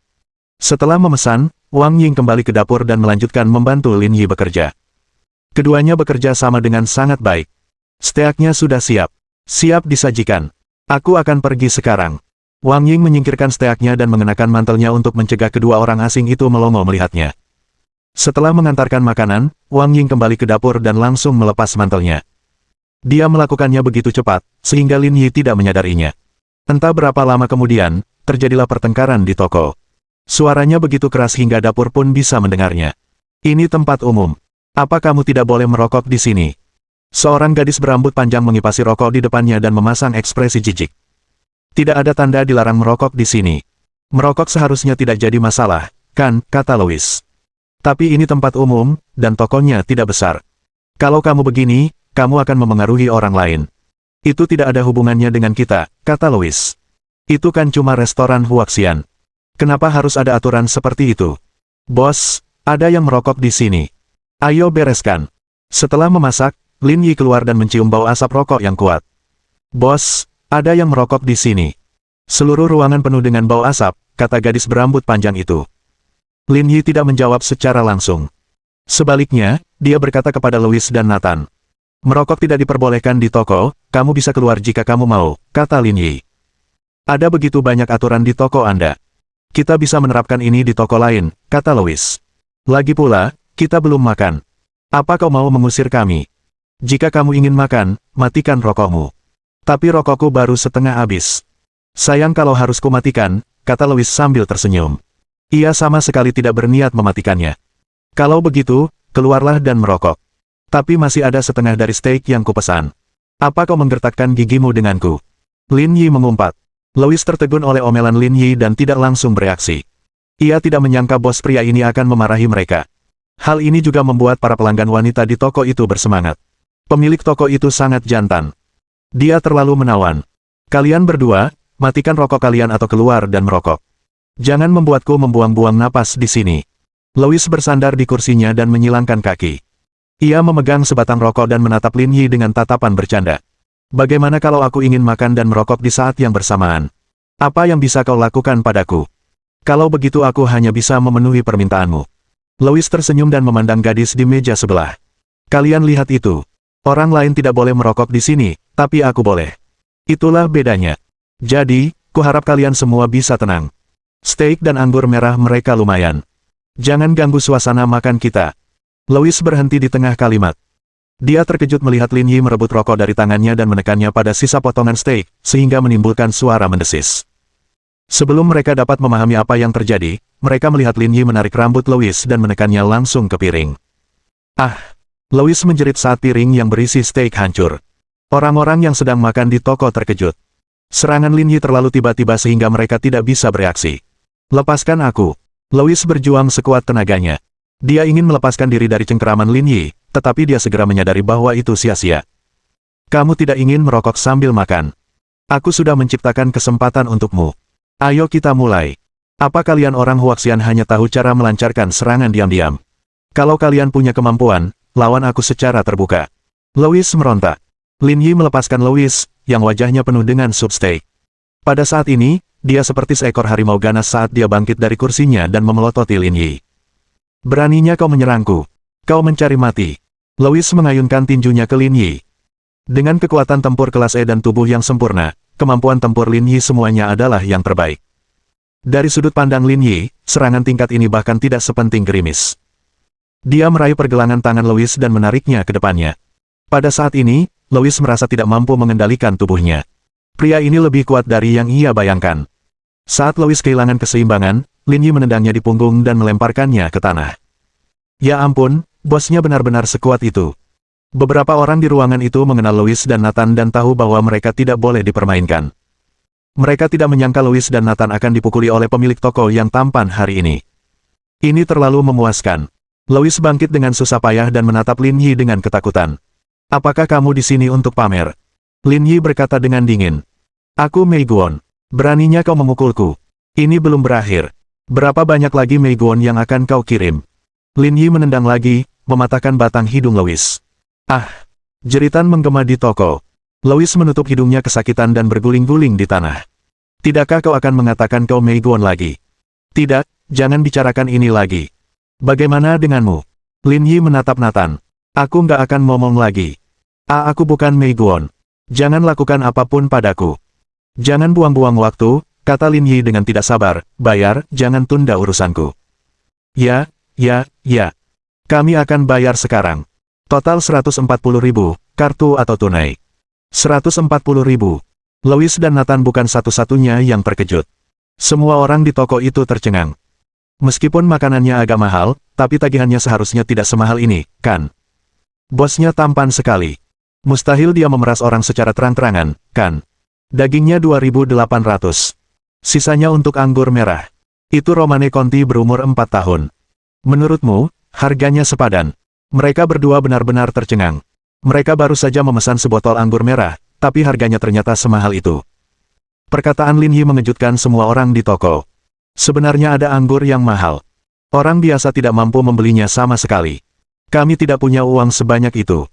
Setelah memesan, Wang Ying kembali ke dapur dan melanjutkan membantu Lin Yi bekerja. Keduanya bekerja sama dengan sangat baik. Steaknya sudah siap. Siap disajikan. Aku akan pergi sekarang. Wang Ying menyingkirkan steaknya dan mengenakan mantelnya untuk mencegah kedua orang asing itu melongo melihatnya. Setelah mengantarkan makanan, Wang Ying kembali ke dapur dan langsung melepas mantelnya. Dia melakukannya begitu cepat, sehingga Lin Yi tidak menyadarinya. Entah berapa lama kemudian, terjadilah pertengkaran di toko. Suaranya begitu keras hingga dapur pun bisa mendengarnya. Ini tempat umum. Apa kamu tidak boleh merokok di sini? Seorang gadis berambut panjang mengipasi rokok di depannya dan memasang ekspresi jijik. Tidak ada tanda dilarang merokok di sini. Merokok seharusnya tidak jadi masalah, kan, kata Louis. Tapi ini tempat umum, dan tokonya tidak besar. Kalau kamu begini, kamu akan memengaruhi orang lain. Itu tidak ada hubungannya dengan kita, kata Louis. Itu kan cuma restoran Huaxian. Kenapa harus ada aturan seperti itu? Bos, ada yang merokok di sini. Ayo bereskan. Setelah memasak, Lin Yi keluar dan mencium bau asap rokok yang kuat. Bos, ada yang merokok di sini. Seluruh ruangan penuh dengan bau asap, kata gadis berambut panjang itu. Lin Yi tidak menjawab secara langsung. Sebaliknya, dia berkata kepada Louis dan Nathan. Merokok tidak diperbolehkan di toko, kamu bisa keluar jika kamu mau, kata Lin Yi. Ada begitu banyak aturan di toko Anda. Kita bisa menerapkan ini di toko lain, kata Louis. Lagi pula, kita belum makan. Apa kau mau mengusir kami? Jika kamu ingin makan, matikan rokokmu. Tapi rokokku baru setengah habis. Sayang kalau harus kumatikan, kata Louis sambil tersenyum. Ia sama sekali tidak berniat mematikannya. Kalau begitu, keluarlah dan merokok. Tapi masih ada setengah dari steak yang kupesan. Apa kau menggertakkan gigimu denganku? Lin Yi mengumpat. Louis tertegun oleh omelan Lin Yi dan tidak langsung bereaksi. Ia tidak menyangka bos pria ini akan memarahi mereka. Hal ini juga membuat para pelanggan wanita di toko itu bersemangat. Pemilik toko itu sangat jantan. Dia terlalu menawan. Kalian berdua, matikan rokok kalian atau keluar dan merokok. Jangan membuatku membuang-buang napas di sini. Louis bersandar di kursinya dan menyilangkan kaki. Ia memegang sebatang rokok dan menatap Lin Yi dengan tatapan bercanda. Bagaimana kalau aku ingin makan dan merokok di saat yang bersamaan? Apa yang bisa kau lakukan padaku? Kalau begitu aku hanya bisa memenuhi permintaanmu. Louis tersenyum dan memandang gadis di meja sebelah. Kalian lihat itu. Orang lain tidak boleh merokok di sini, tapi aku boleh. Itulah bedanya. Jadi, kuharap kalian semua bisa tenang. Steak dan anggur merah mereka lumayan. Jangan ganggu suasana makan kita. Louis berhenti di tengah kalimat. Dia terkejut melihat Lin Yi merebut rokok dari tangannya dan menekannya pada sisa potongan steak, sehingga menimbulkan suara mendesis. Sebelum mereka dapat memahami apa yang terjadi, mereka melihat Lin Yi menarik rambut Louis dan menekannya langsung ke piring. Ah! Louis menjerit saat piring yang berisi steak hancur. Orang-orang yang sedang makan di toko terkejut. Serangan Lin Yi terlalu tiba-tiba sehingga mereka tidak bisa bereaksi. Lepaskan aku. Louis berjuang sekuat tenaganya. Dia ingin melepaskan diri dari cengkeraman Lin Yi, tetapi dia segera menyadari bahwa itu sia-sia. Kamu tidak ingin merokok sambil makan. Aku sudah menciptakan kesempatan untukmu. Ayo kita mulai. Apa kalian orang Huaxian hanya tahu cara melancarkan serangan diam-diam? Kalau kalian punya kemampuan, lawan aku secara terbuka. Louis meronta. Lin Yi melepaskan Louis, yang wajahnya penuh dengan sup steak. Pada saat ini, dia seperti seekor harimau ganas saat dia bangkit dari kursinya dan memelototi Lin Yi. Beraninya kau menyerangku. Kau mencari mati. Louis mengayunkan tinjunya ke Lin Yi. Dengan kekuatan tempur kelas E dan tubuh yang sempurna, kemampuan tempur Lin Yi semuanya adalah yang terbaik. Dari sudut pandang Lin Yi, serangan tingkat ini bahkan tidak sepenting gerimis. Dia meraih pergelangan tangan Louis dan menariknya ke depannya. Pada saat ini, Louis merasa tidak mampu mengendalikan tubuhnya. Pria ini lebih kuat dari yang ia bayangkan. Saat Louis kehilangan keseimbangan, Lin Yi menendangnya di punggung dan melemparkannya ke tanah. Ya ampun, bosnya benar-benar sekuat itu. Beberapa orang di ruangan itu mengenal Louis dan Nathan dan tahu bahwa mereka tidak boleh dipermainkan. Mereka tidak menyangka Louis dan Nathan akan dipukuli oleh pemilik toko yang tampan hari ini. Ini terlalu memuaskan. Louis bangkit dengan susah payah dan menatap Lin Yi dengan ketakutan. Apakah kamu di sini untuk pamer? Lin Yi berkata dengan dingin. Aku Mei Guan. Beraninya kau memukulku. Ini belum berakhir. Berapa banyak lagi Mei Guan yang akan kau kirim? Lin Yi menendang lagi, mematahkan batang hidung Louis. Ah! Jeritan menggema di toko. Louis menutup hidungnya kesakitan dan berguling-guling di tanah. Tidakkah kau akan mengatakan kau Mei Guan lagi? Tidak, jangan bicarakan ini lagi. Bagaimana denganmu? Lin Yi menatap Nathan. Aku nggak akan ngomong lagi. Aku bukan Mei Guan. Jangan lakukan apapun padaku. Jangan buang-buang waktu, kata Lin Yi dengan tidak sabar, bayar, jangan tunda urusanku. Ya. Kami akan bayar sekarang. Total 140.000, kartu atau tunai. 140.000. Louis dan Nathan bukan satu-satunya yang terkejut. Semua orang di toko itu tercengang. Meskipun makanannya agak mahal, tapi tagihannya seharusnya tidak semahal ini, kan? Bosnya tampan sekali. Mustahil dia memeras orang secara terang-terangan, kan? Dagingnya 2.800. Sisanya untuk anggur merah. Itu Romane Conti berumur 4 tahun. Menurutmu, harganya sepadan? Mereka berdua benar-benar tercengang. Mereka baru saja memesan sebotol anggur merah, tapi harganya ternyata semahal itu. Perkataan Lin Yi mengejutkan semua orang di toko. Sebenarnya ada anggur yang mahal. Orang biasa tidak mampu membelinya sama sekali. Kami tidak punya uang sebanyak itu.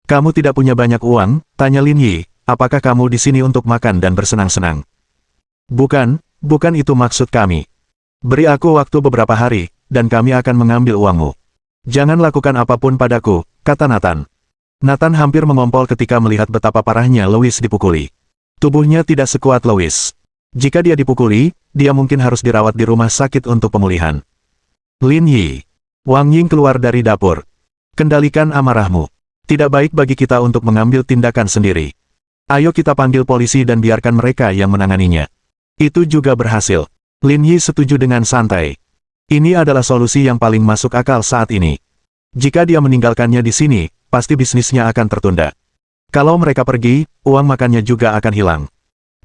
Kamu tidak punya banyak uang? Tanya Lin Yi. Apakah kamu di sini untuk makan dan bersenang-senang? Bukan itu maksud kami. Beri aku waktu beberapa hari, dan kami akan mengambil uangmu. Jangan lakukan apapun padaku, kata Nathan. Nathan hampir mengompol ketika melihat betapa parahnya Louis dipukuli. Tubuhnya tidak sekuat Louis. Jika dia dipukuli, dia mungkin harus dirawat di rumah sakit untuk pemulihan. Lin Yi. Wang Ying keluar dari dapur. Kendalikan amarahmu. Tidak baik bagi kita untuk mengambil tindakan sendiri. Ayo kita panggil polisi dan biarkan mereka yang menanganinya. Itu juga berhasil. Lin Yi setuju dengan santai. Ini adalah solusi yang paling masuk akal saat ini. Jika dia meninggalkannya di sini, pasti bisnisnya akan tertunda. Kalau mereka pergi, uang makannya juga akan hilang.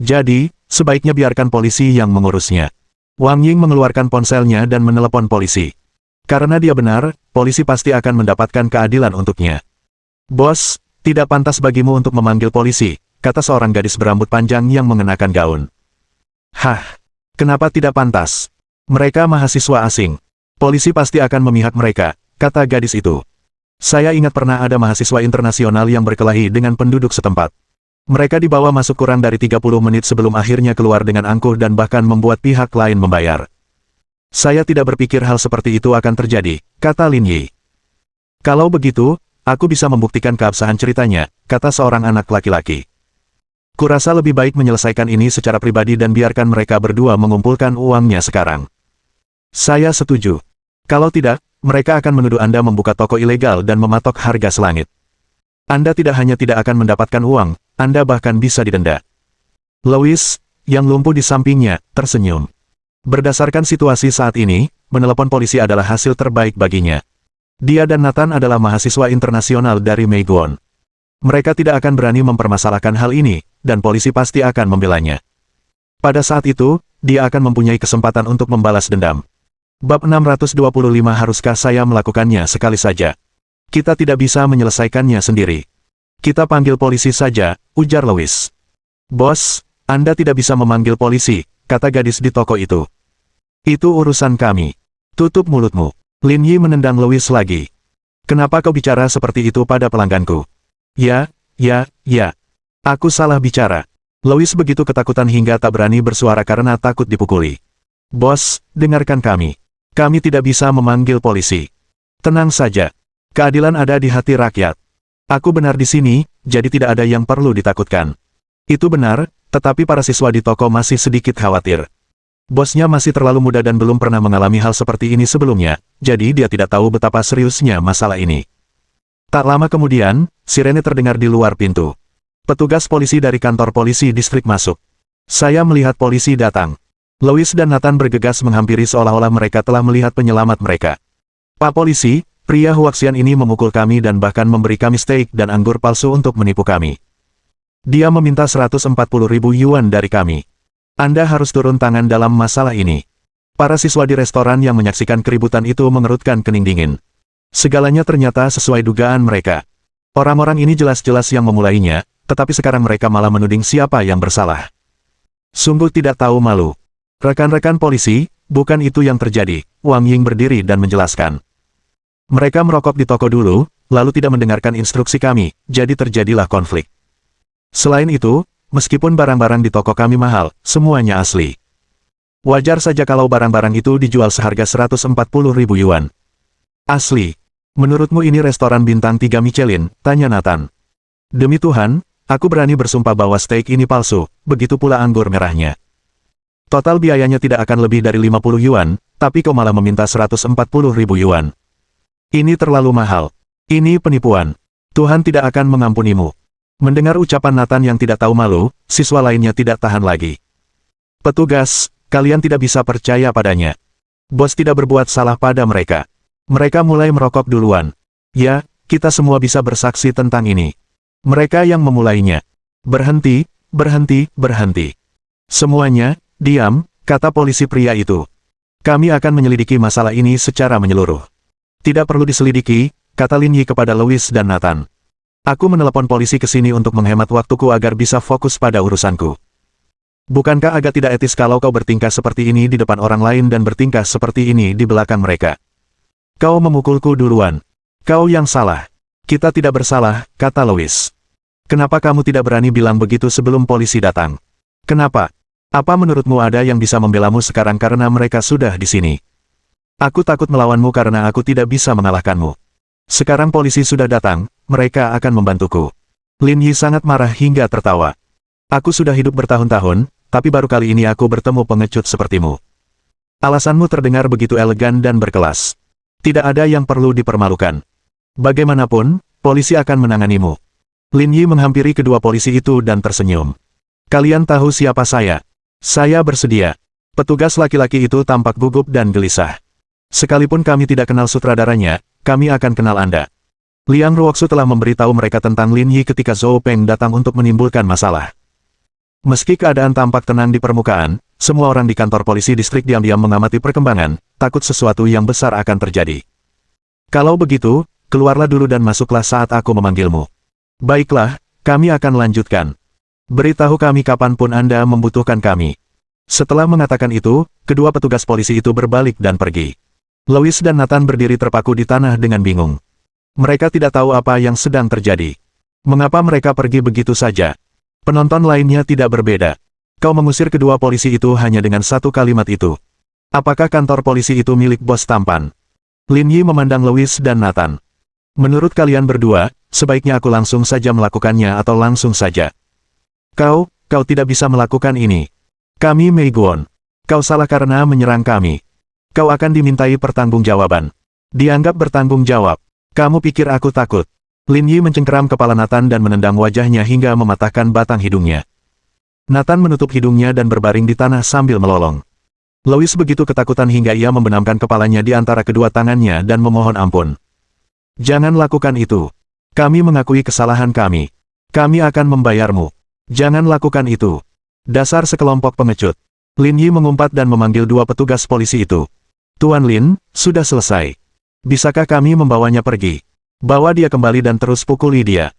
Jadi, sebaiknya biarkan polisi yang mengurusnya. Wang Ying mengeluarkan ponselnya dan menelepon polisi. Karena dia benar, polisi pasti akan mendapatkan keadilan untuknya. Bos, tidak pantas bagimu untuk memanggil polisi, kata seorang gadis berambut panjang yang mengenakan gaun. Hah, kenapa tidak pantas? Mereka mahasiswa asing. Polisi pasti akan memihak mereka, kata gadis itu. Saya ingat pernah ada mahasiswa internasional yang berkelahi dengan penduduk setempat. Mereka dibawa masuk kurang dari 30 menit sebelum akhirnya keluar dengan angkuh dan bahkan membuat pihak lain membayar. Saya tidak berpikir hal seperti itu akan terjadi, kata Lin Yi. Kalau begitu, aku bisa membuktikan keabsahan ceritanya, kata seorang anak laki-laki. Kurasa lebih baik menyelesaikan ini secara pribadi dan biarkan mereka berdua mengumpulkan uangnya sekarang. Saya setuju. Kalau tidak, mereka akan menuduh Anda membuka toko ilegal dan mematok harga selangit. Anda tidak hanya tidak akan mendapatkan uang, Anda bahkan bisa didenda. Louis, yang lumpuh di sampingnya, tersenyum. Berdasarkan situasi saat ini, menelepon polisi adalah hasil terbaik baginya. Dia dan Nathan adalah mahasiswa internasional dari Meiguan. Mereka tidak akan berani mempermasalahkan hal ini, dan polisi pasti akan membelanya. Pada saat itu, dia akan mempunyai kesempatan untuk membalas dendam. Bab 625 haruskah saya melakukannya sekali saja? Kita tidak bisa menyelesaikannya sendiri. Kita panggil polisi saja, ujar Louis. Bos, Anda tidak bisa memanggil polisi, kata gadis di toko itu. Itu urusan kami. Tutup mulutmu. Lin Yi menendang Louis lagi. Kenapa kau bicara seperti itu pada pelangganku? Ya. Aku salah bicara. Louis begitu ketakutan hingga tak berani bersuara karena takut dipukuli. Bos, dengarkan kami. Kami tidak bisa memanggil polisi. Tenang saja. Keadilan ada di hati rakyat. Aku benar di sini, jadi tidak ada yang perlu ditakutkan. Itu benar, tetapi para siswa di toko masih sedikit khawatir. Bosnya masih terlalu muda dan belum pernah mengalami hal seperti ini sebelumnya, jadi dia tidak tahu betapa seriusnya masalah ini. Tak lama kemudian, sirene terdengar di luar pintu. Petugas polisi dari kantor polisi distrik masuk. Saya melihat polisi datang. Louis dan Nathan bergegas menghampiri seolah-olah mereka telah melihat penyelamat mereka. Pak polisi, pria Huaxian ini memukul kami dan bahkan memberi kami steak dan anggur palsu untuk menipu kami. Dia meminta 140.000 yuan dari kami. Anda harus turun tangan dalam masalah ini. Para siswa di restoran yang menyaksikan keributan itu mengerutkan kening dingin. Segalanya ternyata sesuai dugaan mereka. Orang-orang ini jelas-jelas yang memulainya, tetapi sekarang mereka malah menuding siapa yang bersalah. Sungguh tidak tahu malu. Rekan-rekan polisi, bukan itu yang terjadi, Wang Ying berdiri dan menjelaskan. Mereka merokok di toko dulu, lalu tidak mendengarkan instruksi kami, jadi terjadilah konflik. Selain itu, meskipun barang-barang di toko kami mahal, semuanya asli. Wajar saja kalau barang-barang itu dijual seharga 140.000 yuan. Asli. Menurutmu ini restoran bintang 3 Michelin? Tanya Nathan. Demi Tuhan, aku berani bersumpah bahwa steak ini palsu, begitu pula anggur merahnya. Total biayanya tidak akan lebih dari 50 yuan, tapi kau malah meminta 140.000 yuan. Ini terlalu mahal. Ini penipuan. Tuhan tidak akan mengampunimu. Mendengar ucapan Nathan yang tidak tahu malu, siswa lainnya tidak tahan lagi. Petugas, kalian tidak bisa percaya padanya. Bos tidak berbuat salah pada mereka. Mereka mulai merokok duluan. Ya, kita semua bisa bersaksi tentang ini. Mereka yang memulainya. Berhenti. Semuanya, diam, kata polisi pria itu. Kami akan menyelidiki masalah ini secara menyeluruh. Tidak perlu diselidiki, kata Lin Yi kepada Louis dan Nathan. Aku menelepon polisi ke sini untuk menghemat waktuku agar bisa fokus pada urusanku. Bukankah agak tidak etis kalau kau bertingkah seperti ini di depan orang lain dan bertingkah seperti ini di belakang mereka? Kau memukulku duluan. Kau yang salah. Kita tidak bersalah, kata Louis. Kenapa kamu tidak berani bilang begitu sebelum polisi datang? Kenapa? Apa menurutmu ada yang bisa membelamu sekarang karena mereka sudah di sini? Aku takut melawanmu karena aku tidak bisa mengalahkanmu. Sekarang polisi sudah datang, mereka akan membantuku. Lin Yi sangat marah hingga tertawa. Aku sudah hidup bertahun-tahun, tapi baru kali ini aku bertemu pengecut sepertimu. Alasanmu terdengar begitu elegan dan berkelas. Tidak ada yang perlu dipermalukan. Bagaimanapun, polisi akan menanganimu. Lin Yi menghampiri kedua polisi itu dan tersenyum. Kalian tahu siapa saya? Saya bersedia. Petugas laki-laki itu tampak gugup dan gelisah. Sekalipun kami tidak kenal sutradaranya, kami akan kenal Anda. Liang Ruoxu telah memberitahu mereka tentang Lin Yi ketika Zhou Peng datang untuk menimbulkan masalah. Meski keadaan tampak tenang di permukaan, semua orang di kantor polisi distrik diam-diam mengamati perkembangan, takut sesuatu yang besar akan terjadi. Kalau begitu, keluarlah dulu dan masuklah saat aku memanggilmu. Baiklah, kami akan lanjutkan. Beritahu kami kapanpun Anda membutuhkan kami. Setelah mengatakan itu, kedua petugas polisi itu berbalik dan pergi. Louis dan Nathan berdiri terpaku di tanah dengan bingung. Mereka tidak tahu apa yang sedang terjadi. Mengapa mereka pergi begitu saja? Penonton lainnya tidak berbeda. Kau mengusir kedua polisi itu hanya dengan satu kalimat itu. Apakah kantor polisi itu milik bos tampan? Lin Yi memandang Louis dan Nathan. Menurut kalian berdua, sebaiknya aku langsung saja melakukannya atau langsung saja. Kau tidak bisa melakukan ini. Kami Mei Guan. Kau salah karena menyerang kami. Kau akan dimintai pertanggungjawaban. Dianggap bertanggung jawab. Kamu pikir aku takut? Lin Yi mencengkeram kepala Nathan dan menendang wajahnya hingga mematahkan batang hidungnya. Nathan menutup hidungnya dan berbaring di tanah sambil melolong. Louis begitu ketakutan hingga ia membenamkan kepalanya di antara kedua tangannya dan memohon ampun. Jangan lakukan itu. Kami mengakui kesalahan kami. Kami akan membayarmu. Jangan lakukan itu. Dasar sekelompok pengecut. Lin Yi mengumpat dan memanggil dua petugas polisi itu. Tuan Lin, sudah selesai. Bisakah kami membawanya pergi? Bawa dia kembali dan terus pukuli dia.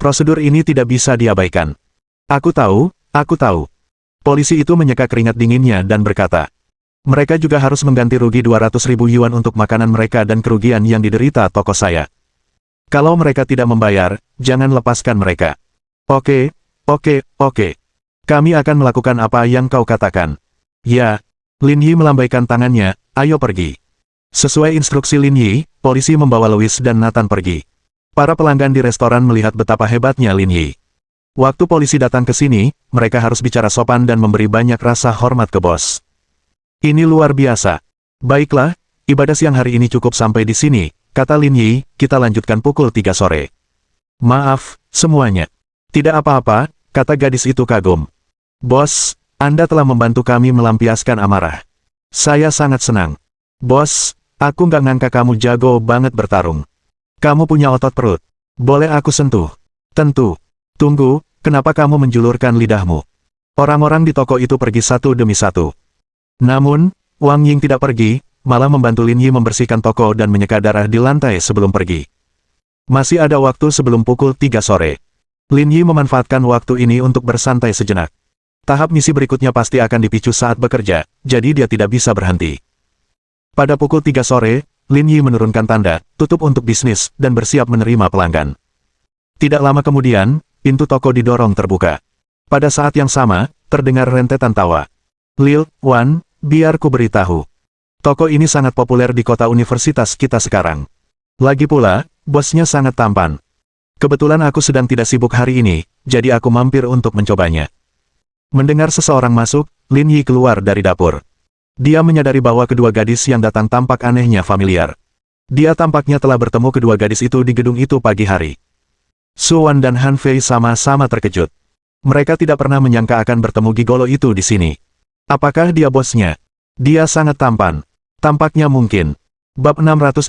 Prosedur ini tidak bisa diabaikan. Aku tahu. Polisi itu menyeka keringat dinginnya dan berkata. Mereka juga harus mengganti rugi 200.000 yuan untuk makanan mereka dan kerugian yang diderita toko saya. Kalau mereka tidak membayar, jangan lepaskan mereka. Oke. Kami akan melakukan apa yang kau katakan. Ya. Lin Yi melambaikan tangannya, ayo pergi. Sesuai instruksi Lin Yi, polisi membawa Louis dan Nathan pergi. Para pelanggan di restoran melihat betapa hebatnya Lin Yi. Waktu polisi datang ke sini, mereka harus bicara sopan dan memberi banyak rasa hormat ke bos. Ini luar biasa. Baiklah, ibadah siang hari ini cukup sampai di sini, kata Lin Yi, kita lanjutkan pukul 3 sore. Maaf, semuanya. Tidak apa-apa, kata gadis itu kagum. Bos, Anda telah membantu kami melampiaskan amarah. Saya sangat senang. Bos, aku nggak ngangka kamu jago banget bertarung. Kamu punya otot perut. Boleh aku sentuh? Tentu. Tunggu, kenapa kamu menjulurkan lidahmu? Orang-orang di toko itu pergi satu demi satu. Namun, Wang Ying tidak pergi, malah membantu Lin Yi membersihkan toko dan menyeka darah di lantai sebelum pergi. Masih ada waktu sebelum pukul 3 sore. Lin Yi memanfaatkan waktu ini untuk bersantai sejenak. Tahap misi berikutnya pasti akan dipicu saat bekerja, jadi dia tidak bisa berhenti. Pada pukul 3 sore, Lin Yi menurunkan tanda, tutup untuk bisnis, dan bersiap menerima pelanggan. Tidak lama kemudian, pintu toko didorong terbuka. Pada saat yang sama, terdengar rentetan tawa. Lil, Wan, biar ku beritahu. Toko ini sangat populer di kota universitas kita sekarang. Lagi pula, bosnya sangat tampan. Kebetulan aku sedang tidak sibuk hari ini, jadi aku mampir untuk mencobanya. Mendengar seseorang masuk, Lin Yi keluar dari dapur. Dia menyadari bahwa kedua gadis yang datang tampak anehnya familiar. Dia tampaknya telah bertemu kedua gadis itu di gedung itu pagi hari. Su Wan dan Han Fei sama-sama terkejut. Mereka tidak pernah menyangka akan bertemu gigolo itu di sini. Apakah dia bosnya? Dia sangat tampan. Tampaknya mungkin. Bab 626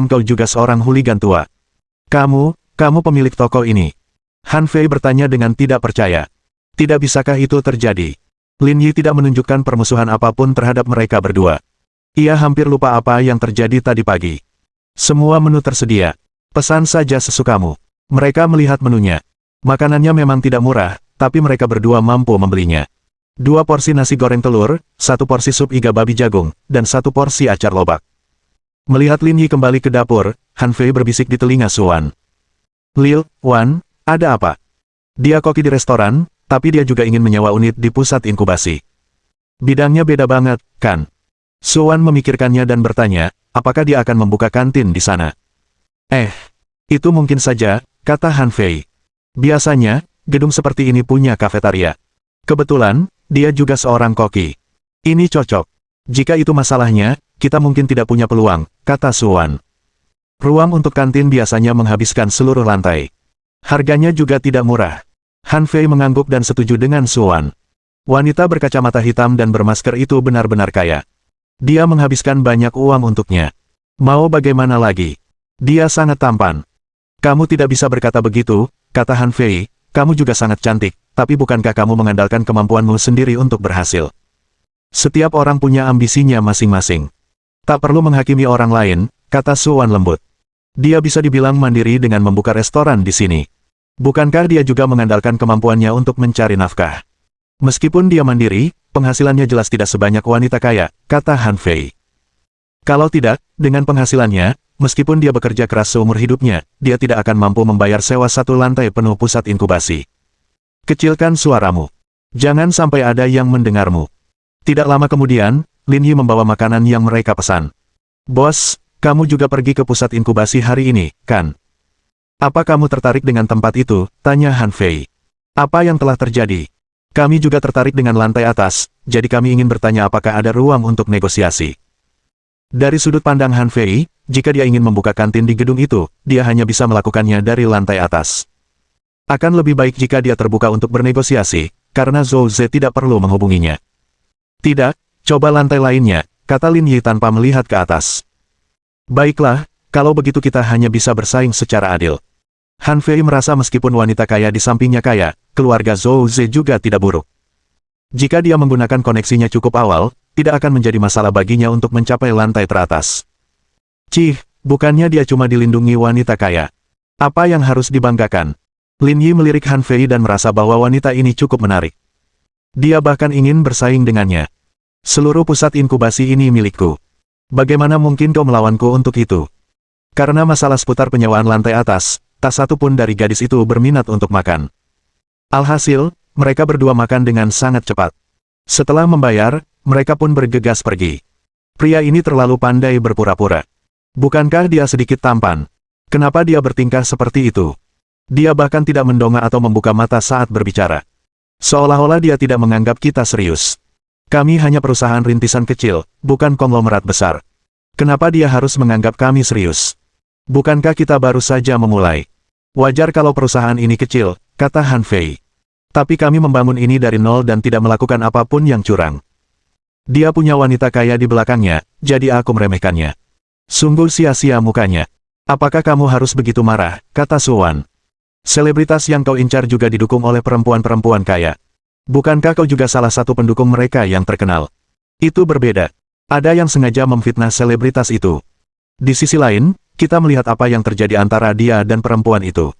Kau juga seorang hooligan tua. Kamu pemilik toko ini. Han Fei bertanya dengan tidak percaya. Tidak bisakah itu terjadi? Lin Yi tidak menunjukkan permusuhan apapun terhadap mereka berdua. Ia hampir lupa apa yang terjadi tadi pagi. Semua menu tersedia. Pesan saja sesukamu. Mereka melihat menunya. Makanannya memang tidak murah, tapi mereka berdua mampu membelinya. 2 porsi nasi goreng telur, 1 porsi sup iga babi jagung, dan 1 porsi acar lobak. Melihat Lin Yi kembali ke dapur, Han Fei berbisik di telinga Suwan. Lil, Wan, ada apa? Dia koki di restoran, tapi dia juga ingin menyewa unit di pusat inkubasi. Bidangnya beda banget, kan? Suwan memikirkannya dan bertanya, apakah dia akan membuka kantin di sana? Itu mungkin saja, kata Han Fei. Biasanya, gedung seperti ini punya kafetaria. Kebetulan, dia juga seorang koki. Ini cocok. Jika itu masalahnya, kita mungkin tidak punya peluang, kata Suwan. Ruang untuk kantin biasanya menghabiskan seluruh lantai. Harganya juga tidak murah. Han Fei mengangguk dan setuju dengan Suwan. Wanita berkacamata hitam dan bermasker itu benar-benar kaya. Dia menghabiskan banyak uang untuknya. Mau bagaimana lagi? Dia sangat tampan. Kamu tidak bisa berkata begitu, kata Han Fei, kamu juga sangat cantik, tapi bukankah kamu mengandalkan kemampuanmu sendiri untuk berhasil? Setiap orang punya ambisinya masing-masing. Tak perlu menghakimi orang lain, kata Suwan lembut. Dia bisa dibilang mandiri dengan membuka restoran di sini. Bukankah dia juga mengandalkan kemampuannya untuk mencari nafkah? Meskipun dia mandiri, penghasilannya jelas tidak sebanyak wanita kaya, kata Han Fei. Kalau tidak, dengan penghasilannya, meskipun dia bekerja keras seumur hidupnya, dia tidak akan mampu membayar sewa 1 lantai penuh pusat inkubasi. Kecilkan suaramu. Jangan sampai ada yang mendengarmu. Tidak lama kemudian, Lin Yi membawa makanan yang mereka pesan. Bos, kamu juga pergi ke pusat inkubasi hari ini, kan? Apa kamu tertarik dengan tempat itu? Tanya Han Fei. Apa yang telah terjadi? Kami juga tertarik dengan lantai atas, jadi kami ingin bertanya apakah ada ruang untuk negosiasi. Dari sudut pandang Han Fei, jika dia ingin membuka kantin di gedung itu, dia hanya bisa melakukannya dari lantai atas. Akan lebih baik jika dia terbuka untuk bernegosiasi, karena Zhou Ze tidak perlu menghubunginya. Tidak, coba lantai lainnya, kata Lin Yi tanpa melihat ke atas. Baiklah, kalau begitu kita hanya bisa bersaing secara adil. Han Fei merasa meskipun wanita kaya di sampingnya kaya, keluarga Zhou Ze juga tidak buruk. Jika dia menggunakan koneksinya cukup awal, tidak akan menjadi masalah baginya untuk mencapai lantai teratas. Cih, bukannya dia cuma dilindungi wanita kaya. Apa yang harus dibanggakan? Lin Yi melirik Han Fei dan merasa bahwa wanita ini cukup menarik. Dia bahkan ingin bersaing dengannya. Seluruh pusat inkubasi ini milikku. Bagaimana mungkin kau melawanku untuk itu? Karena masalah seputar penyewaan lantai atas, tak satu pun dari gadis itu berminat untuk makan. Alhasil, mereka berdua makan dengan sangat cepat. Setelah membayar, mereka pun bergegas pergi. Pria ini terlalu pandai berpura-pura. Bukankah dia sedikit tampan? Kenapa dia bertingkah seperti itu? Dia bahkan tidak mendongak atau membuka mata saat berbicara. Seolah-olah dia tidak menganggap kita serius. Kami hanya perusahaan rintisan kecil, bukan konglomerat besar. Kenapa dia harus menganggap kami serius? Bukankah kita baru saja memulai? Wajar kalau perusahaan ini kecil, kata Han Fei. Tapi kami membangun ini dari nol dan tidak melakukan apapun yang curang. Dia punya wanita kaya di belakangnya, jadi aku meremehkannya. Sungguh sia-sia mukanya. Apakah kamu harus begitu marah, kata Suwan. Selebritas yang kau incar juga didukung oleh perempuan-perempuan kaya. Bukankah kau juga salah satu pendukung mereka yang terkenal? Itu berbeda. Ada yang sengaja memfitnah selebritas itu. Di sisi lain, kita melihat apa yang terjadi antara dia dan perempuan itu.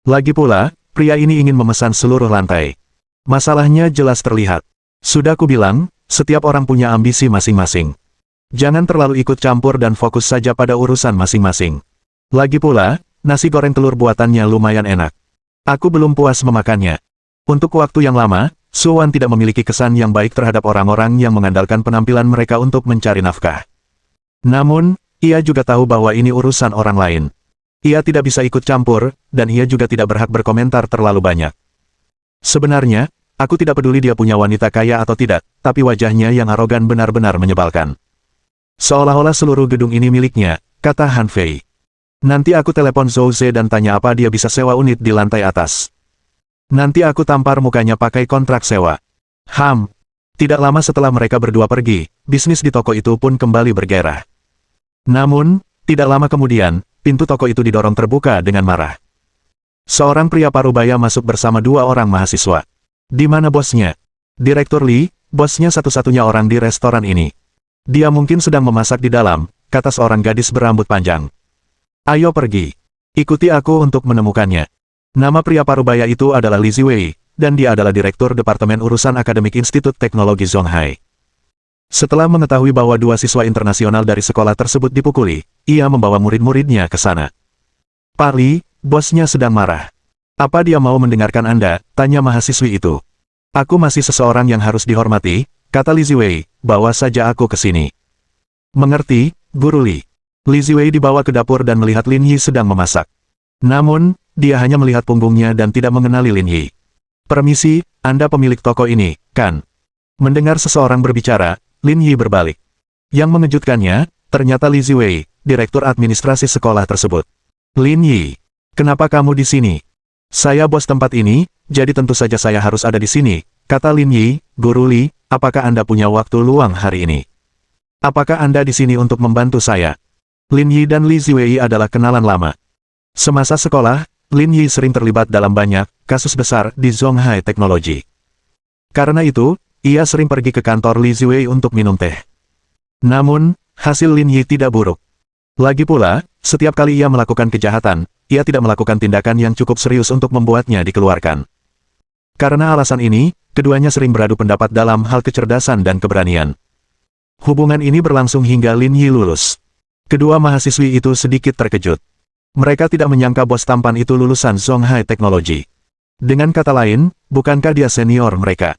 Lagi pula, pria ini ingin memesan seluruh lantai. Masalahnya jelas terlihat. Sudah kubilang, setiap orang punya ambisi masing-masing. Jangan terlalu ikut campur dan fokus saja pada urusan masing-masing. Lagi pula, nasi goreng telur buatannya lumayan enak. Aku belum puas memakannya. Untuk waktu yang lama, Suwan tidak memiliki kesan yang baik terhadap orang-orang yang mengandalkan penampilan mereka untuk mencari nafkah. Namun, ia juga tahu bahwa ini urusan orang lain. Ia tidak bisa ikut campur, dan ia juga tidak berhak berkomentar terlalu banyak. Sebenarnya, aku tidak peduli dia punya wanita kaya atau tidak, tapi wajahnya yang arogan benar-benar menyebalkan. Seolah-olah seluruh gedung ini miliknya, kata Han Fei. Nanti aku telepon Zhou Ze dan tanya apa dia bisa sewa unit di lantai atas. Nanti aku tampar mukanya pakai kontrak sewa. Tidak lama setelah mereka berdua pergi, bisnis di toko itu pun kembali bergairah. Namun, tidak lama kemudian, pintu toko itu didorong terbuka dengan marah. Seorang pria parubaya masuk bersama 2 orang mahasiswa. Di mana bosnya? Direktur Lee, bosnya satu-satunya orang di restoran ini. Dia mungkin sedang memasak di dalam, kata seorang gadis berambut panjang. Ayo pergi. Ikuti aku untuk menemukannya. Nama pria parubaya itu adalah Li Ziwei, dan dia adalah Direktur Departemen Urusan Akademik Institut Teknologi Zonghai. Setelah mengetahui bahwa dua siswa internasional dari sekolah tersebut dipukuli, ia membawa murid-muridnya ke sana. Pak Li, bosnya sedang marah. Apa dia mau mendengarkan Anda? Tanya mahasiswi itu. Aku masih seseorang yang harus dihormati, kata Li Ziwei, bawa saja aku ke sini. Mengerti, Guru Li. Li Ziwei dibawa ke dapur dan melihat Lin Yi sedang memasak. Namun, dia hanya melihat punggungnya dan tidak mengenali Lin Yi. Permisi, Anda pemilik toko ini, kan? Mendengar seseorang berbicara, Lin Yi berbalik. Yang mengejutkannya, ternyata Li Ziwei, direktur administrasi sekolah tersebut. Lin Yi, kenapa kamu di sini? Saya bos tempat ini, jadi tentu saja saya harus ada di sini, kata Lin Yi. Guru Li, apakah Anda punya waktu luang hari ini? Apakah Anda di sini untuk membantu saya? Lin Yi dan Li Ziwei adalah kenalan lama. Semasa sekolah, Lin Yi sering terlibat dalam banyak kasus besar di Zonghai Teknologi. Karena itu, ia sering pergi ke kantor Li Ziwei untuk minum teh. Namun, hasil Lin Yi tidak buruk. Lagi pula, setiap kali ia melakukan kejahatan, ia tidak melakukan tindakan yang cukup serius untuk membuatnya dikeluarkan. Karena alasan ini, keduanya sering beradu pendapat dalam hal kecerdasan dan keberanian. Hubungan ini berlangsung hingga Lin Yi lulus. Kedua mahasiswi itu sedikit terkejut. Mereka tidak menyangka bos tampan itu lulusan Zonghai Teknologi. Dengan kata lain, bukankah dia senior mereka?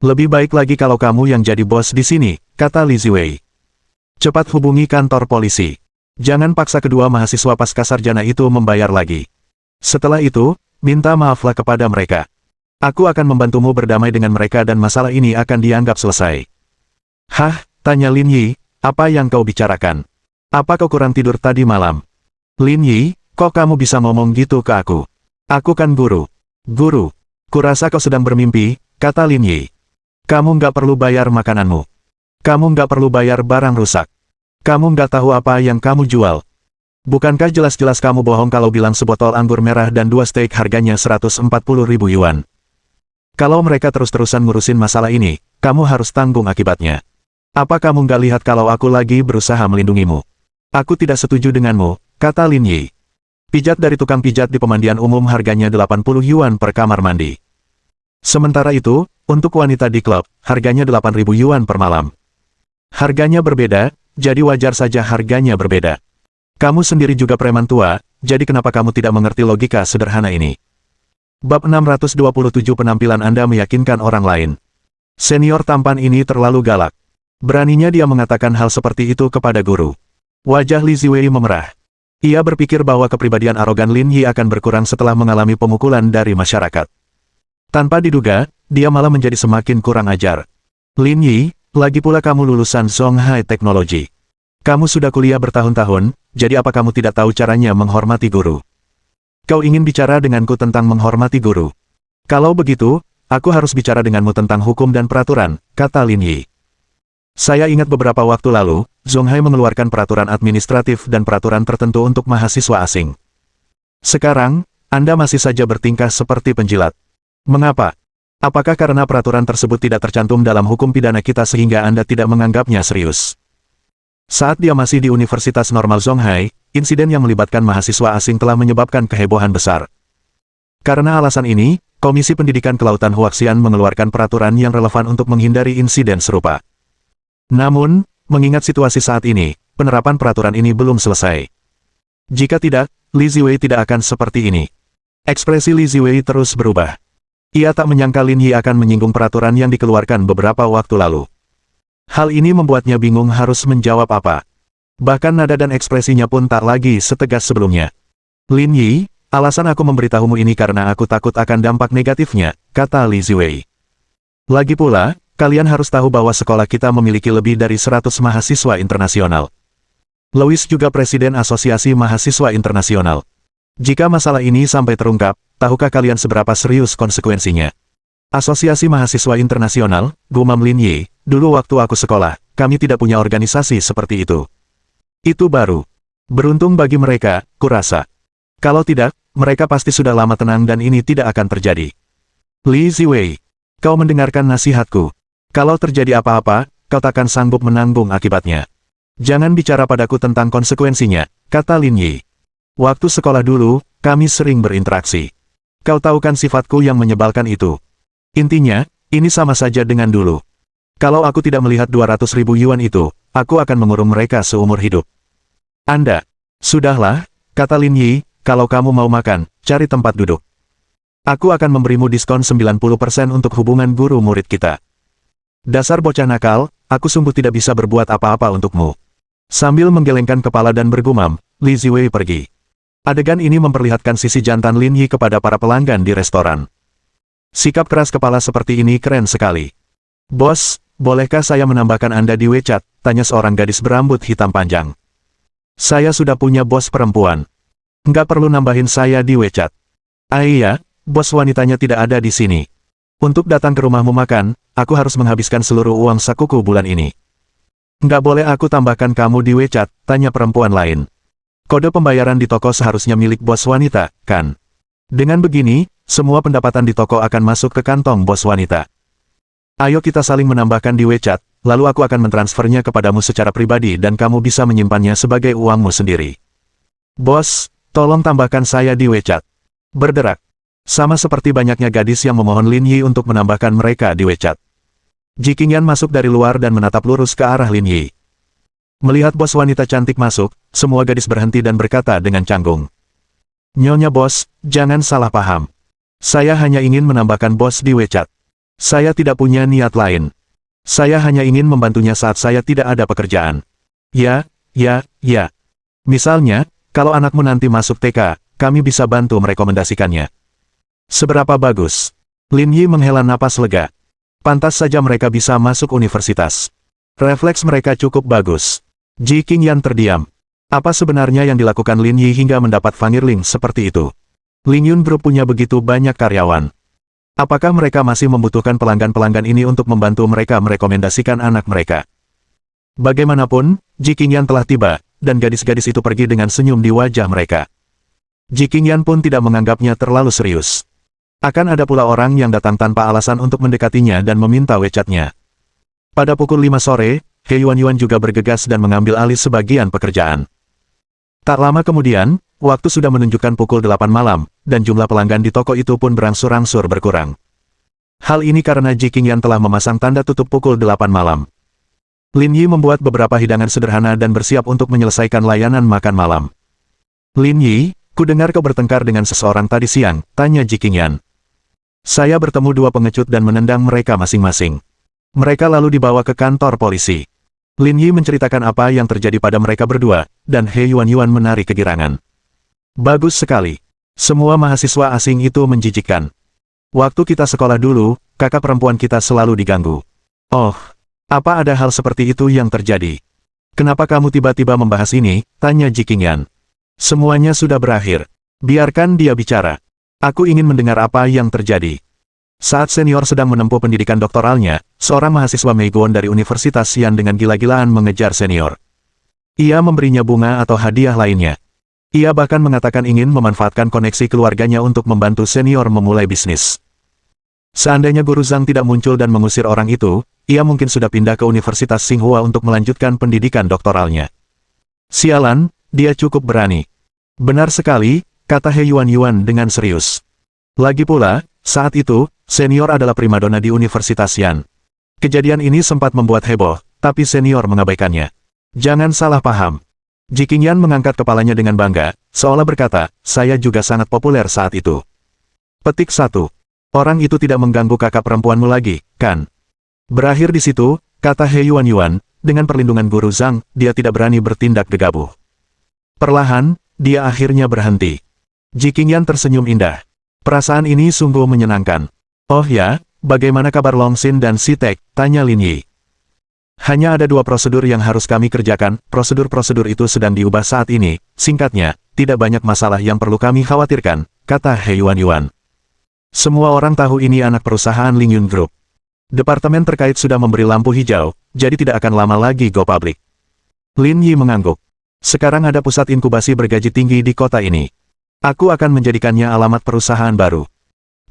Lebih baik lagi kalau kamu yang jadi bos di sini, kata Li Ziwei. Cepat hubungi kantor polisi. Jangan paksa kedua mahasiswa pasca sarjana itu membayar lagi. Setelah itu, minta maaflah kepada mereka. Aku akan membantumu berdamai dengan mereka dan masalah ini akan dianggap selesai. Hah, tanya Lin Yi, apa yang kau bicarakan? Apa kau kurang tidur tadi malam? Lin Yi, kok kamu bisa ngomong gitu ke aku? Aku kan guru. Guru, kurasa kau sedang bermimpi, kata Lin Yi. Kamu nggak perlu bayar makananmu. Kamu nggak perlu bayar barang rusak. Kamu nggak tahu apa yang kamu jual. Bukankah jelas-jelas kamu bohong kalau bilang sebotol anggur merah dan 2 steak harganya 140.000 yuan? Kalau mereka terus-terusan ngurusin masalah ini, kamu harus tanggung akibatnya. Apa kamu nggak lihat kalau aku lagi berusaha melindungimu? Aku tidak setuju denganmu, kata Lin Yi. Pijat dari tukang pijat di pemandian umum harganya 80 yuan per kamar mandi. Sementara itu, untuk wanita di klub, harganya 8.000 yuan per malam. Harganya berbeda, jadi wajar saja harganya berbeda. Kamu sendiri juga preman tua, jadi kenapa kamu tidak mengerti logika sederhana ini? Bab 627 penampilan Anda meyakinkan orang lain. Senior tampan ini terlalu galak. Beraninya dia mengatakan hal seperti itu kepada guru. Wajah Li Ziwei memerah. Ia berpikir bahwa kepribadian arogan Lin Yi akan berkurang setelah mengalami pemukulan dari masyarakat. Tanpa diduga, dia malah menjadi semakin kurang ajar. Lin Yi, lagi pula kamu lulusan Zonghai Teknologi. Kamu sudah kuliah bertahun-tahun, jadi apa kamu tidak tahu caranya menghormati guru? Kau ingin bicara denganku tentang menghormati guru? Kalau begitu, aku harus bicara denganmu tentang hukum dan peraturan, kata Lin Yi. Saya ingat beberapa waktu lalu, Zonghai mengeluarkan peraturan administratif dan peraturan tertentu untuk mahasiswa asing. Sekarang, Anda masih saja bertingkah seperti penjilat. Mengapa? Apakah karena peraturan tersebut tidak tercantum dalam hukum pidana kita sehingga Anda tidak menganggapnya serius? Saat dia masih di Universitas Normal Zonghai, insiden yang melibatkan mahasiswa asing telah menyebabkan kehebohan besar. Karena alasan ini, Komisi Pendidikan Kelautan Huaxian mengeluarkan peraturan yang relevan untuk menghindari insiden serupa. Namun, mengingat situasi saat ini, penerapan peraturan ini belum selesai. Jika tidak, Li Ziwei tidak akan seperti ini. Ekspresi Li Ziwei terus berubah. Ia tak menyangka Lin Yi akan menyinggung peraturan yang dikeluarkan beberapa waktu lalu. Hal ini membuatnya bingung harus menjawab apa. Bahkan nada dan ekspresinya pun tak lagi setegas sebelumnya. Lin Yi, alasan aku memberitahumu ini karena aku takut akan dampak negatifnya, kata Li Ziwei. Lagi pula, kalian harus tahu bahwa sekolah kita memiliki lebih dari 100 mahasiswa internasional. Louis juga presiden Asosiasi Mahasiswa Internasional. Jika masalah ini sampai terungkap, tahukah kalian seberapa serius konsekuensinya? Asosiasi Mahasiswa Internasional, gumam Lin Yi, dulu waktu aku sekolah, kami tidak punya organisasi seperti itu. Itu baru. Beruntung bagi mereka, kurasa. Kalau tidak, mereka pasti sudah lama tenang dan ini tidak akan terjadi. Li Ziwei, kau mendengarkan nasihatku. Kalau terjadi apa-apa, kau takkan sanggup menanggung akibatnya. Jangan bicara padaku tentang konsekuensinya, kata Lin Yi. Waktu sekolah dulu, kami sering berinteraksi. Kau tahu kan sifatku yang menyebalkan itu. Intinya, ini sama saja dengan dulu. Kalau aku tidak melihat 200.000 yuan itu, aku akan mengurung mereka seumur hidup. Anda. Sudahlah, kata Lin Yi, kalau kamu mau makan, cari tempat duduk. Aku akan memberimu diskon 90% untuk hubungan guru-murid kita. Dasar bocah nakal, aku sungguh tidak bisa berbuat apa-apa untukmu. Sambil menggelengkan kepala dan bergumam, Li Ziwei pergi. Adegan ini memperlihatkan sisi jantan Lin Yi kepada para pelanggan di restoran. Sikap keras kepala seperti ini keren sekali. Bos, bolehkah saya menambahkan Anda di WeChat? Tanya seorang gadis berambut hitam panjang. Saya sudah punya bos perempuan. Nggak perlu nambahin saya di WeChat. Ah iya, bos wanitanya tidak ada di sini. Untuk datang ke rumahmu makan, aku harus menghabiskan seluruh uang sakuku bulan ini. Nggak boleh aku tambahkan kamu di WeChat? Tanya perempuan lain. Kode pembayaran di toko seharusnya milik bos wanita, kan? Dengan begini, semua pendapatan di toko akan masuk ke kantong bos wanita. Ayo kita saling menambahkan di WeChat, lalu aku akan mentransfernya kepadamu secara pribadi dan kamu bisa menyimpannya sebagai uangmu sendiri. Bos, tolong tambahkan saya di WeChat. Berderak. Sama seperti banyaknya gadis yang memohon Lin Yi untuk menambahkan mereka di WeChat. Ji Qingyan masuk dari luar dan menatap lurus ke arah Lin Yi. Melihat bos wanita cantik masuk, semua gadis berhenti dan berkata dengan canggung. Nyonya bos, jangan salah paham. Saya hanya ingin menambahkan bos di WeChat. Saya tidak punya niat lain. Saya hanya ingin membantunya saat saya tidak ada pekerjaan. Ya. Misalnya, kalau anakmu nanti masuk TK, kami bisa bantu merekomendasikannya. Seberapa bagus? Lin Yi menghela napas lega. Pantas saja mereka bisa masuk universitas. Refleks mereka cukup bagus. Ji Qingyan terdiam. Apa sebenarnya yang dilakukan Lin Yi hingga mendapat fangirling seperti itu? Ling Yun Group punya begitu banyak karyawan. Apakah mereka masih membutuhkan pelanggan-pelanggan ini untuk membantu mereka merekomendasikan anak mereka? Bagaimanapun, Ji Qingyan telah tiba, dan gadis-gadis itu pergi dengan senyum di wajah mereka. Ji Qingyan pun tidak menganggapnya terlalu serius. Akan ada pula orang yang datang tanpa alasan untuk mendekatinya dan meminta WeChat-nya. Pada pukul 5 sore, He Yuan juga bergegas dan mengambil alih sebagian pekerjaan. Tak lama kemudian, waktu sudah menunjukkan pukul 8 malam, dan jumlah pelanggan di toko itu pun berangsur-angsur berkurang. Hal ini karena Ji Qingyan telah memasang tanda tutup pukul 8 malam. Lin Yi membuat beberapa hidangan sederhana dan bersiap untuk menyelesaikan layanan makan malam. Lin Yi, kudengar kau bertengkar dengan seseorang tadi siang, tanya Ji Qingyan. Saya bertemu dua pengecut dan menendang mereka masing-masing. Mereka lalu dibawa ke kantor polisi. Lin Yi menceritakan apa yang terjadi pada mereka berdua, dan He Yuan menarik kegirangan. Bagus sekali. Semua mahasiswa asing itu menjijikkan. Waktu kita sekolah dulu, kakak perempuan kita selalu diganggu. Oh, apa ada hal seperti itu yang terjadi? Kenapa kamu tiba-tiba membahas ini? Tanya Ji Qingyan. Semuanya sudah berakhir. Biarkan dia bicara. Aku ingin mendengar apa yang terjadi. Saat senior sedang menempuh pendidikan doktoralnya, seorang mahasiswa Meiguan dari Universitas Xian dengan gila-gilaan mengejar senior. Ia memberinya bunga atau hadiah lainnya. Ia bahkan mengatakan ingin memanfaatkan koneksi keluarganya untuk membantu senior memulai bisnis. Seandainya Guru Zhang tidak muncul dan mengusir orang itu, ia mungkin sudah pindah ke Universitas Tsinghua untuk melanjutkan pendidikan doktoralnya. Sialan, dia cukup berani. Benar sekali, kata He Yuan dengan serius. Lagi pula, saat itu, senior adalah primadona di Universitas Xian. Kejadian ini sempat membuat heboh, tapi senior mengabaikannya. Jangan salah paham. Ji Qingyan mengangkat kepalanya dengan bangga, seolah berkata, saya juga sangat populer saat itu. Petik 1. Orang itu tidak mengganggu kakak perempuanmu lagi, kan? Berakhir di situ, kata He Yuan, dengan perlindungan Guru Zhang, dia tidak berani bertindak gegabah. Perlahan, dia akhirnya berhenti. Ji Qingyan tersenyum indah. Perasaan ini sungguh menyenangkan. Oh ya, bagaimana kabar Long Xin dan Si Tek? Tanya Lin Yi. Hanya ada 2 prosedur yang harus kami kerjakan, prosedur-prosedur itu sedang diubah saat ini, singkatnya, tidak banyak masalah yang perlu kami khawatirkan, kata He Yuan. Semua orang tahu ini anak perusahaan Ling Yun Group. Departemen terkait sudah memberi lampu hijau, jadi tidak akan lama lagi go public. Lin Yi mengangguk. Sekarang ada pusat inkubasi bergaji tinggi di kota ini. Aku akan menjadikannya alamat perusahaan baru.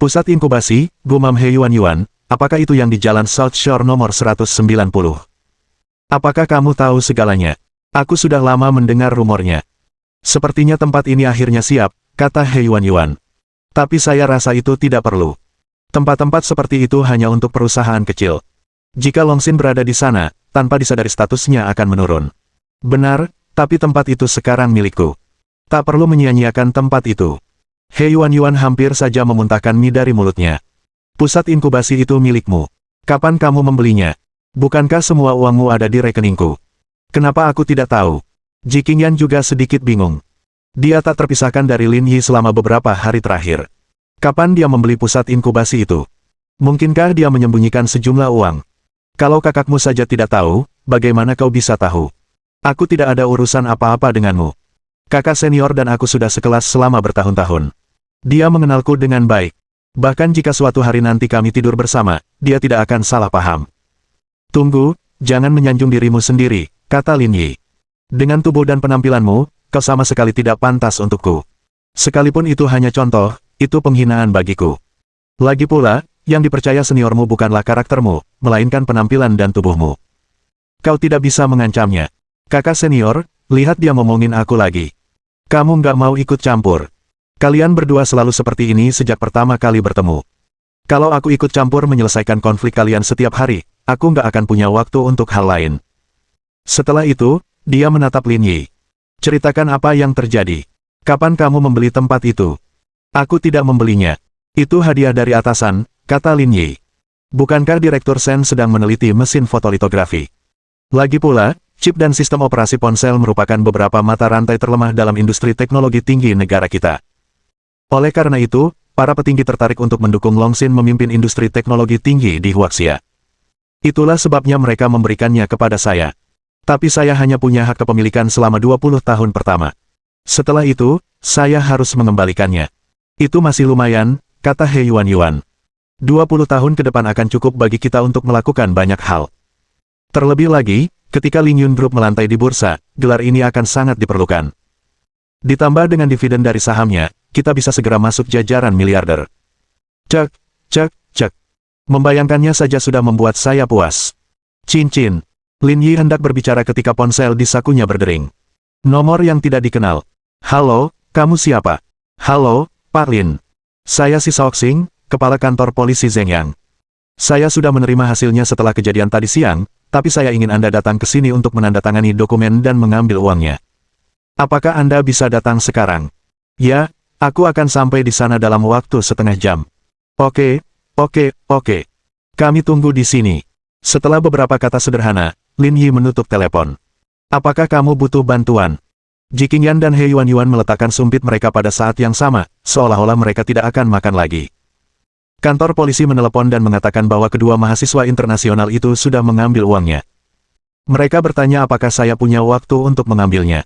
Pusat inkubasi, gumam He Yuan, apakah itu yang di Jalan South Shore nomor 190? Apakah kamu tahu segalanya? Aku sudah lama mendengar rumornya. Sepertinya tempat ini akhirnya siap, kata He Yuan. Tapi saya rasa itu tidak perlu. Tempat-tempat seperti itu hanya untuk perusahaan kecil. Jika Longxin berada di sana, tanpa disadari statusnya akan menurun. Benar, tapi tempat itu sekarang milikku. Tak perlu menyia-nyiakan tempat itu. He Yuan hampir saja memuntahkan mie dari mulutnya. Pusat inkubasi itu milikmu. Kapan kamu membelinya? Bukankah semua uangmu ada di rekeningku? Kenapa aku tidak tahu? Ji Qingyan juga sedikit bingung. Dia tak terpisahkan dari Lin Yi selama beberapa hari terakhir. Kapan dia membeli pusat inkubasi itu? Mungkinkah dia menyembunyikan sejumlah uang? Kalau kakakmu saja tidak tahu, bagaimana kau bisa tahu? Aku tidak ada urusan apa-apa denganmu. Kakak senior dan aku sudah sekelas selama bertahun-tahun. Dia mengenalku dengan baik. Bahkan jika suatu hari nanti kami tidur bersama, dia tidak akan salah paham. Tunggu, jangan menyanjung dirimu sendiri, kata Lin Yi. Dengan tubuh dan penampilanmu, kau sama sekali tidak pantas untukku. Sekalipun itu hanya contoh, itu penghinaan bagiku. Lagi pula, yang dipercaya seniormu bukanlah karaktermu, melainkan penampilan dan tubuhmu. Kau tidak bisa mengancamnya. Kakak senior, lihat dia ngomongin aku lagi. Kamu nggak mau ikut campur. Kalian berdua selalu seperti ini sejak pertama kali bertemu. Kalau aku ikut campur menyelesaikan konflik kalian setiap hari, aku nggak akan punya waktu untuk hal lain. Setelah itu, dia menatap Lin Yi. Ceritakan apa yang terjadi. Kapan kamu membeli tempat itu? Aku tidak membelinya. Itu hadiah dari atasan, kata Lin Yi. Bukankah Direktur Shen sedang meneliti mesin fotolitografi? Lagi pula, chip dan sistem operasi ponsel merupakan beberapa mata rantai terlemah dalam industri teknologi tinggi negara kita. Oleh karena itu, para petinggi tertarik untuk mendukung Longxin memimpin industri teknologi tinggi di Huaxia. Itulah sebabnya mereka memberikannya kepada saya. Tapi saya hanya punya hak kepemilikan selama 20 tahun pertama. Setelah itu, saya harus mengembalikannya. Itu masih lumayan, kata He Yuan. 20 tahun ke depan akan cukup bagi kita untuk melakukan banyak hal. Terlebih lagi, ketika Ling Yun Group melantai di bursa, gelar ini akan sangat diperlukan. Ditambah dengan dividen dari sahamnya, kita bisa segera masuk jajaran miliarder. Cek. Membayangkannya saja sudah membuat saya puas. Cincin. Lin Yi hendak berbicara ketika ponsel di sakunya berdering. Nomor yang tidak dikenal. Halo, kamu siapa? Halo, Pak Lin. Saya si Shaoxing, kepala kantor polisi Zhengyang. Saya sudah menerima hasilnya setelah kejadian tadi siang, tapi saya ingin Anda datang ke sini untuk menandatangani dokumen dan mengambil uangnya. Apakah Anda bisa datang sekarang? Ya, aku akan sampai di sana dalam waktu setengah jam. Oke. Kami tunggu di sini. Setelah beberapa kata sederhana, Lin Yi menutup telepon. Apakah kamu butuh bantuan? Ji Qingyan dan He Yuan meletakkan sumpit mereka pada saat yang sama, seolah-olah mereka tidak akan makan lagi. Kantor polisi menelepon dan mengatakan bahwa kedua mahasiswa internasional itu sudah mengambil uangnya. Mereka bertanya apakah saya punya waktu untuk mengambilnya.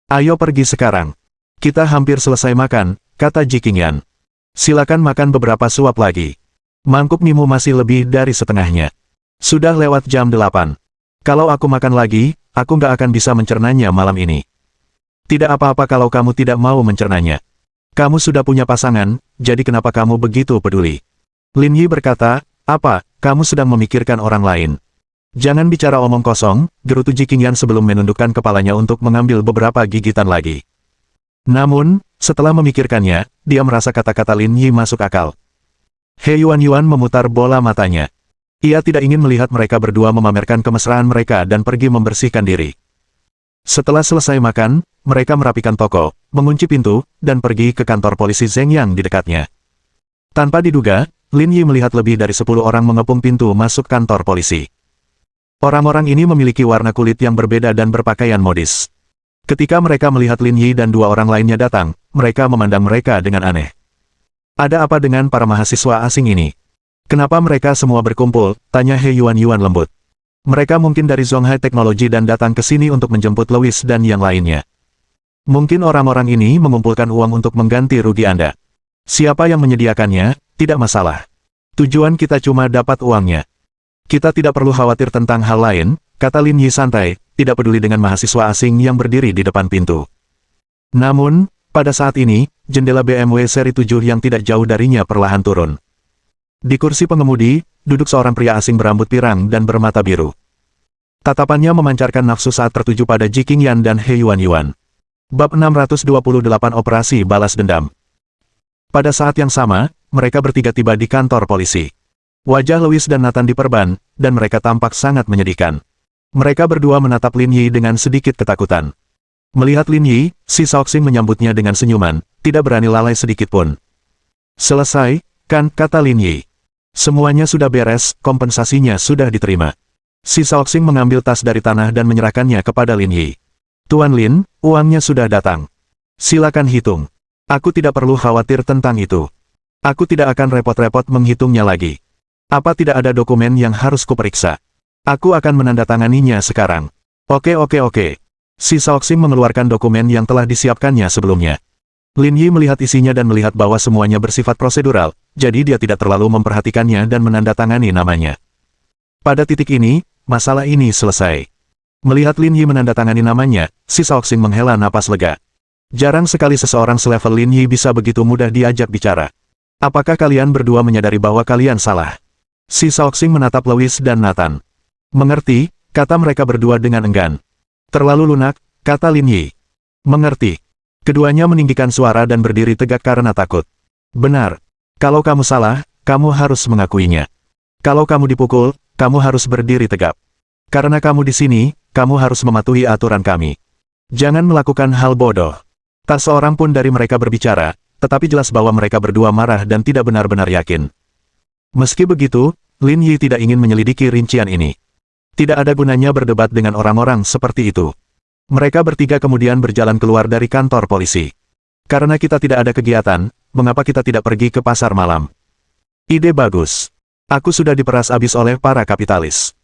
Ayo pergi sekarang. Kita hampir selesai makan, kata Ji Qingyan. Silakan makan beberapa suap lagi. Mangkuk mimu masih lebih dari setengahnya. Sudah lewat jam 8. Kalau aku makan lagi, aku nggak akan bisa mencernanya malam ini. Tidak apa-apa kalau kamu tidak mau mencernanya. Kamu sudah punya pasangan, jadi kenapa kamu begitu peduli? Lin Yi berkata, apa, kamu sedang memikirkan orang lain? Jangan bicara omong kosong, gerutu Ji Qingyan sebelum menundukkan kepalanya untuk mengambil beberapa gigitan lagi. Namun, setelah memikirkannya, dia merasa kata-kata Lin Yi masuk akal. He Yuan memutar bola matanya. Ia tidak ingin melihat mereka berdua memamerkan kemesraan mereka dan pergi membersihkan diri. Setelah selesai makan, mereka merapikan toko, mengunci pintu, dan pergi ke kantor polisi Zhengyang di dekatnya. Tanpa diduga, Lin Yi melihat lebih dari 10 orang mengepung pintu masuk kantor polisi. Orang-orang ini memiliki warna kulit yang berbeda dan berpakaian modis. Ketika mereka melihat Lin Yi dan 2 orang lainnya datang, mereka memandang mereka dengan aneh. Ada apa dengan para mahasiswa asing ini? Kenapa mereka semua berkumpul? Tanya He Yuan lembut. Mereka mungkin dari Zonghai Teknologi dan datang ke sini untuk menjemput Lewis dan yang lainnya. Mungkin orang-orang ini mengumpulkan uang untuk mengganti rugi Anda. Siapa yang menyediakannya, tidak masalah. Tujuan kita cuma dapat uangnya. Kita tidak perlu khawatir tentang hal lain, kata Lin Yi santai, tidak peduli dengan mahasiswa asing yang berdiri di depan pintu. Namun, pada saat ini, jendela BMW seri 7 yang tidak jauh darinya perlahan turun. Di kursi pengemudi, duduk seorang pria asing berambut pirang dan bermata biru. Tatapannya memancarkan nafsu saat tertuju pada Ji Qingyan dan He Yuan. Bab 628 Operasi Balas Dendam. Pada saat yang sama, mereka bertiga tiba di kantor polisi. Wajah Louis dan Nathan diperban, dan mereka tampak sangat menyedihkan. Mereka berdua menatap Lin Yi dengan sedikit ketakutan. Melihat Lin Yi, si Shaoxing menyambutnya dengan senyuman, tidak berani lalai sedikit pun. Selesai, kan, kata Lin Yi. Semuanya sudah beres, kompensasinya sudah diterima. Si Shaoxing mengambil tas dari tanah dan menyerahkannya kepada Lin Yi. Tuan Lin, uangnya sudah datang. Silakan hitung. Aku tidak perlu khawatir tentang itu. Aku tidak akan repot-repot menghitungnya lagi. Apa tidak ada dokumen yang harus kuperiksa? Aku akan menandatanganinya sekarang. Oke. Si Shaoxing mengeluarkan dokumen yang telah disiapkannya sebelumnya. Lin Yi melihat isinya dan melihat bahwa semuanya bersifat prosedural, jadi dia tidak terlalu memperhatikannya dan menandatangani namanya. Pada titik ini, masalah ini selesai. Melihat Lin Yi menandatangani namanya, si Shaoxing menghela napas lega. Jarang sekali seseorang selevel Lin Yi bisa begitu mudah diajak bicara. Apakah kalian berdua menyadari bahwa kalian salah? Si Shaoxing menatap Louis dan Nathan. Mengerti, kata mereka berdua dengan enggan. Terlalu lunak, kata Lin Yi. Mengerti. Keduanya meninggikan suara dan berdiri tegak karena takut. Benar. Kalau kamu salah, kamu harus mengakuinya. Kalau kamu dipukul, kamu harus berdiri tegap. Karena kamu di sini, kamu harus mematuhi aturan kami. Jangan melakukan hal bodoh. Tak seorang pun dari mereka berbicara, tetapi jelas bahwa mereka berdua marah dan tidak benar-benar yakin. Meski begitu, Lin Yi tidak ingin menyelidiki rincian ini. Tidak ada gunanya berdebat dengan orang-orang seperti itu. Mereka bertiga kemudian berjalan keluar dari kantor polisi. Karena kita tidak ada kegiatan, mengapa kita tidak pergi ke pasar malam? Ide bagus. Aku sudah diperas habis oleh para kapitalis.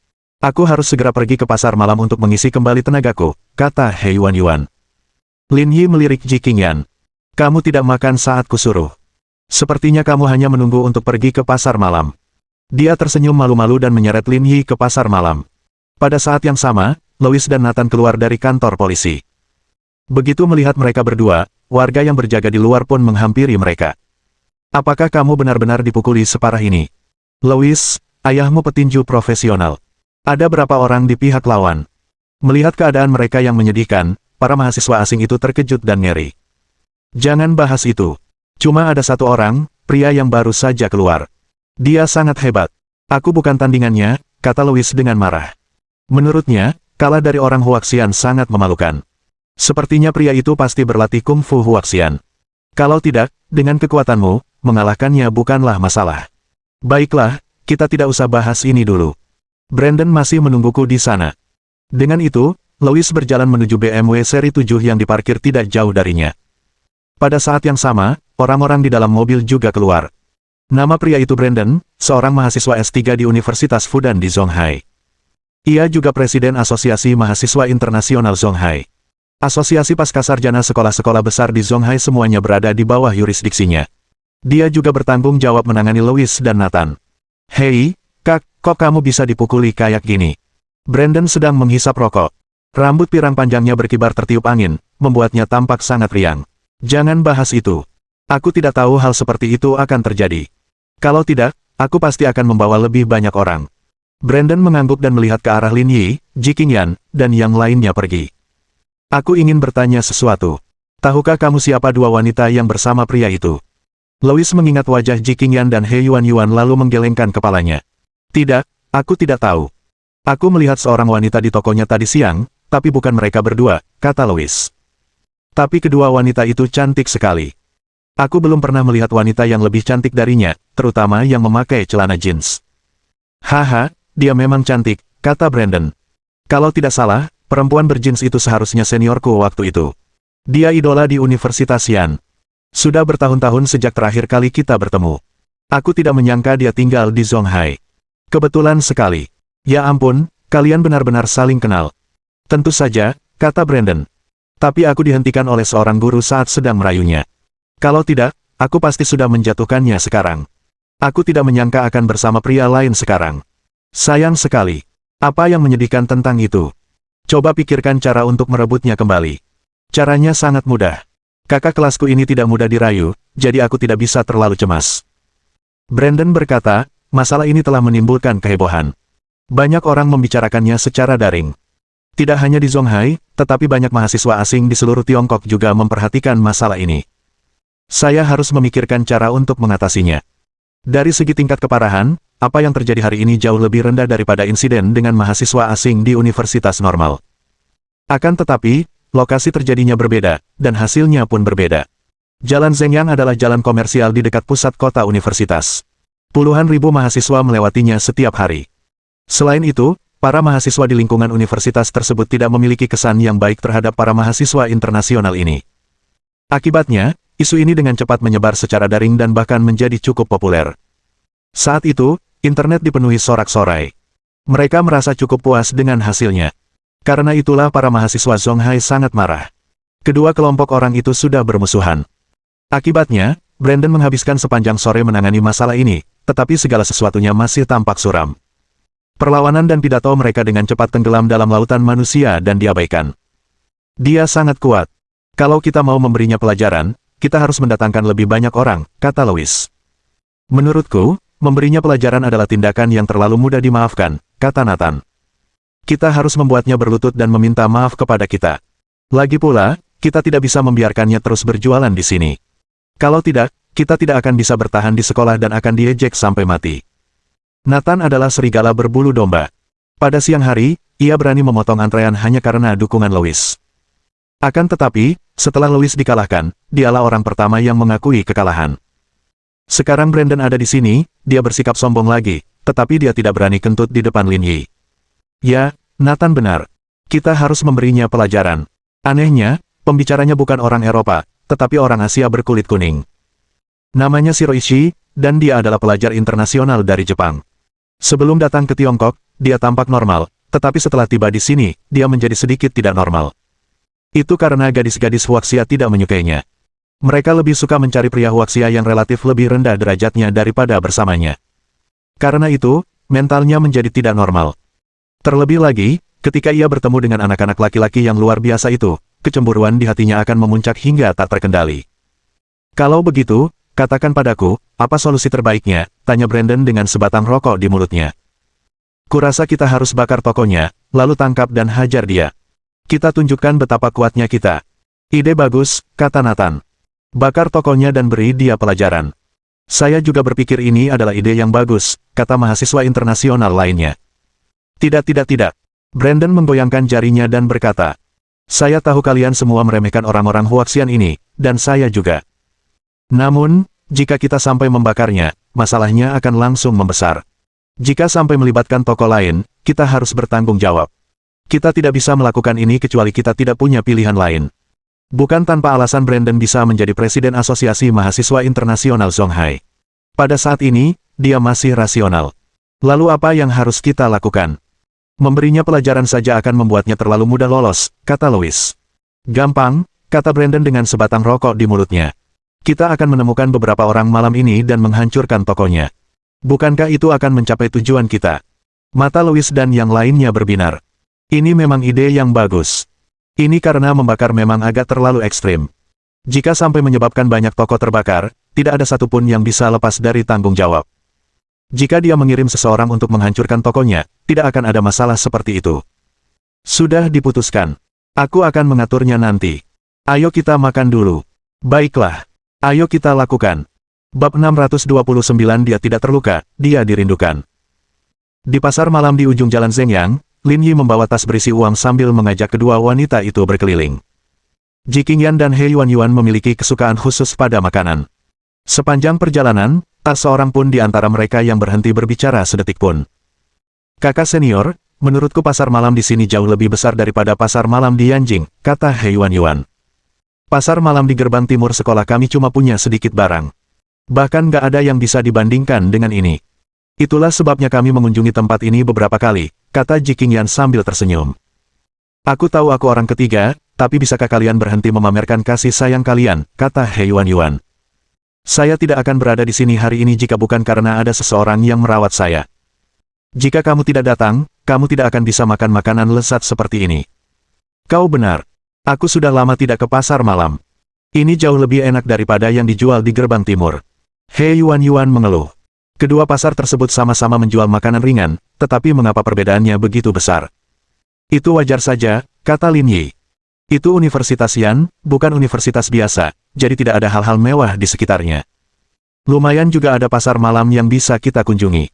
Aku harus segera pergi ke pasar malam untuk mengisi kembali tenagaku, kata He Yuan. Lin Yi melirik Ji Qingyan. Kamu tidak makan saat kusuruh. Sepertinya kamu hanya menunggu untuk pergi ke pasar malam. Dia tersenyum malu-malu dan menyeret Lin Yi ke pasar malam. Pada saat yang sama, Louis dan Nathan keluar dari kantor polisi. Begitu melihat mereka berdua, warga yang berjaga di luar pun menghampiri mereka. Apakah kamu benar-benar dipukuli separah ini? Louis, ayahmu petinju profesional. Ada berapa orang di pihak lawan? Melihat keadaan mereka yang menyedihkan, para mahasiswa asing itu terkejut dan ngeri. Jangan bahas itu. Cuma ada satu orang, pria yang baru saja keluar. Dia sangat hebat. Aku bukan tandingannya, kata Louis dengan marah. Menurutnya, kalah dari orang Huaxian sangat memalukan. Sepertinya pria itu pasti berlatih kungfu Huaxian. Kalau tidak, dengan kekuatanmu, mengalahkannya bukanlah masalah. Baiklah, kita tidak usah bahas ini dulu. Brandon masih menungguku di sana. Dengan itu, Louis berjalan menuju BMW seri 7 yang diparkir tidak jauh darinya. Pada saat yang sama, orang-orang di dalam mobil juga keluar. Nama pria itu Brandon, seorang mahasiswa S3 di Universitas Fudan di Zhonghai. Ia juga presiden Asosiasi Mahasiswa Internasional Zhonghai. Asosiasi Pascasarjana sekolah-sekolah besar di Zhonghai semuanya berada di bawah yurisdiksinya. Dia juga bertanggung jawab menangani Louis dan Nathan. Hei, kok kamu bisa dipukuli kayak gini? Brandon sedang menghisap rokok. Rambut pirang panjangnya berkibar tertiup angin, membuatnya tampak sangat riang. Jangan bahas itu. Aku tidak tahu hal seperti itu akan terjadi. Kalau tidak, aku pasti akan membawa lebih banyak orang. Brandon mengangguk dan melihat ke arah Lin Yi, Ji Qingyan, dan yang lainnya pergi. Aku ingin bertanya sesuatu. Tahukah kamu siapa dua wanita yang bersama pria itu? Louis mengingat wajah Ji Qingyan dan He Yuan lalu menggelengkan kepalanya. Tidak, aku tidak tahu. Aku melihat seorang wanita di tokonya tadi siang, tapi bukan mereka berdua, kata Louis. Tapi kedua wanita itu cantik sekali. Aku belum pernah melihat wanita yang lebih cantik darinya, terutama yang memakai celana jeans. Haha, dia memang cantik, kata Brandon. Kalau tidak salah, perempuan berjeans itu seharusnya seniorku waktu itu. Dia idola di Universitas Yan. Sudah bertahun-tahun sejak terakhir kali kita bertemu. Aku tidak menyangka dia tinggal di Zhonghai. Kebetulan sekali. Ya ampun, kalian benar-benar saling kenal. Tentu saja, kata Brandon. Tapi aku dihentikan oleh seorang guru saat sedang merayunya. Kalau tidak, aku pasti sudah menjatuhkannya sekarang. Aku tidak menyangka akan bersama pria lain sekarang. Sayang sekali. Apa yang menyedihkan tentang itu? Coba pikirkan cara untuk merebutnya kembali. Caranya sangat mudah. Kakak kelasku ini tidak mudah dirayu, jadi aku tidak bisa terlalu cemas. Brandon berkata, masalah ini telah menimbulkan kehebohan. Banyak orang membicarakannya secara daring. Tidak hanya di Zonghai, tetapi banyak mahasiswa asing di seluruh Tiongkok juga memperhatikan masalah ini. Saya harus memikirkan cara untuk mengatasinya. Dari segi tingkat keparahan, apa yang terjadi hari ini jauh lebih rendah daripada insiden dengan mahasiswa asing di universitas normal. Akan tetapi, lokasi terjadinya berbeda, dan hasilnya pun berbeda. Jalan Zhengyang adalah jalan komersial di dekat pusat kota universitas. Puluhan ribu mahasiswa melewatinya setiap hari. Selain itu, para mahasiswa di lingkungan universitas tersebut tidak memiliki kesan yang baik terhadap para mahasiswa internasional ini. Akibatnya, isu ini dengan cepat menyebar secara daring dan bahkan menjadi cukup populer. Saat itu, internet dipenuhi sorak-sorai. Mereka merasa cukup puas dengan hasilnya. Karena itulah para mahasiswa Zonghai sangat marah. Kedua kelompok orang itu sudah bermusuhan. Akibatnya, Brandon menghabiskan sepanjang sore menangani masalah ini, tetapi segala sesuatunya masih tampak suram. Perlawanan dan pidato mereka dengan cepat tenggelam dalam lautan manusia dan diabaikan. Dia sangat kuat. Kalau kita mau memberinya pelajaran, kita harus mendatangkan lebih banyak orang, kata Louis. Menurutku, memberinya pelajaran adalah tindakan yang terlalu mudah dimaafkan, kata Nathan. Kita harus membuatnya berlutut dan meminta maaf kepada kita. Lagi pula, kita tidak bisa membiarkannya terus berjualan di sini. Kalau tidak, kita tidak akan bisa bertahan di sekolah dan akan diejek sampai mati. Nathan adalah serigala berbulu domba. Pada siang hari, ia berani memotong antrean hanya karena dukungan Louis. Akan tetapi, setelah Louis dikalahkan, dialah orang pertama yang mengakui kekalahan. Sekarang Brandon ada di sini, dia bersikap sombong lagi, tetapi dia tidak berani kentut di depan Lin Yi. Ya, Nathan benar. Kita harus memberinya pelajaran. Anehnya, pembicaranya bukan orang Eropa, tetapi orang Asia berkulit kuning. Namanya Shiroishi, dan dia adalah pelajar internasional dari Jepang. Sebelum datang ke Tiongkok, dia tampak normal, tetapi setelah tiba di sini, dia menjadi sedikit tidak normal. Itu karena gadis-gadis Huaxia tidak menyukainya. Mereka lebih suka mencari pria Huaxia yang relatif lebih rendah derajatnya daripada bersamanya. Karena itu, mentalnya menjadi tidak normal. Terlebih lagi, ketika ia bertemu dengan anak-anak laki-laki yang luar biasa itu, kecemburuan di hatinya akan memuncak hingga tak terkendali. Kalau begitu, katakan padaku, apa solusi terbaiknya? Tanya Brandon dengan sebatang rokok di mulutnya. Kurasa kita harus bakar tokonya, lalu tangkap dan hajar dia. Kita tunjukkan betapa kuatnya kita. Ide bagus, kata Nathan. Bakar tokonya dan beri dia pelajaran. Saya juga berpikir ini adalah ide yang bagus, kata mahasiswa internasional lainnya. Tidak. Brandon menggoyangkan jarinya dan berkata, saya tahu kalian semua meremehkan orang-orang Huaxian ini, dan saya juga. Namun, jika kita sampai membakarnya, masalahnya akan langsung membesar. Jika sampai melibatkan tokoh lain, kita harus bertanggung jawab. Kita tidak bisa melakukan ini kecuali kita tidak punya pilihan lain. Bukan tanpa alasan Brandon bisa menjadi presiden Asosiasi Mahasiswa Internasional Zonghai. Pada saat ini, dia masih rasional. Lalu apa yang harus kita lakukan? Memberinya pelajaran saja akan membuatnya terlalu mudah lolos, kata Louis. Gampang, kata Brandon dengan sebatang rokok di mulutnya. Kita akan menemukan beberapa orang malam ini dan menghancurkan tokonya. Bukankah itu akan mencapai tujuan kita? Mata Louis dan yang lainnya berbinar. Ini memang ide yang bagus. Ini karena membakar memang agak terlalu ekstrim. Jika sampai menyebabkan banyak toko terbakar, tidak ada satupun yang bisa lepas dari tanggung jawab. Jika dia mengirim seseorang untuk menghancurkan tokonya, tidak akan ada masalah seperti itu. Sudah diputuskan. Aku akan mengaturnya nanti. Ayo kita makan dulu. Baiklah. Ayo kita lakukan. Bab 629 Dia tidak terluka, dia dirindukan. Di pasar malam di ujung jalan Zhengyang, Lin Yi membawa tas berisi uang sambil mengajak kedua wanita itu berkeliling. Ji Qingyan dan He Yuanyuan memiliki kesukaan khusus pada makanan. Sepanjang perjalanan, tak seorang pun di antara mereka yang berhenti berbicara sedetik pun. Kakak senior, menurutku pasar malam di sini jauh lebih besar daripada pasar malam di Yanjing, kata He Yuanyuan. Pasar malam di gerbang timur sekolah kami cuma punya sedikit barang. Bahkan gak ada yang bisa dibandingkan dengan ini. Itulah sebabnya kami mengunjungi tempat ini beberapa kali, kata Ji Qingyan sambil tersenyum. Aku tahu aku orang ketiga, tapi bisakah kalian berhenti memamerkan kasih sayang kalian, kata He Yuanyuan. Saya tidak akan berada di sini hari ini jika bukan karena ada seseorang yang merawat saya. Jika kamu tidak datang, kamu tidak akan bisa makan makanan lezat seperti ini. Kau benar. Aku sudah lama tidak ke pasar malam. Ini jauh lebih enak daripada yang dijual di gerbang timur. He Yuanyuan mengeluh. Kedua pasar tersebut sama-sama menjual makanan ringan, tetapi mengapa perbedaannya begitu besar? Itu wajar saja, kata Lin Yi. Itu Universitas Yan, bukan universitas biasa, jadi tidak ada hal-hal mewah di sekitarnya. Lumayan juga ada pasar malam yang bisa kita kunjungi.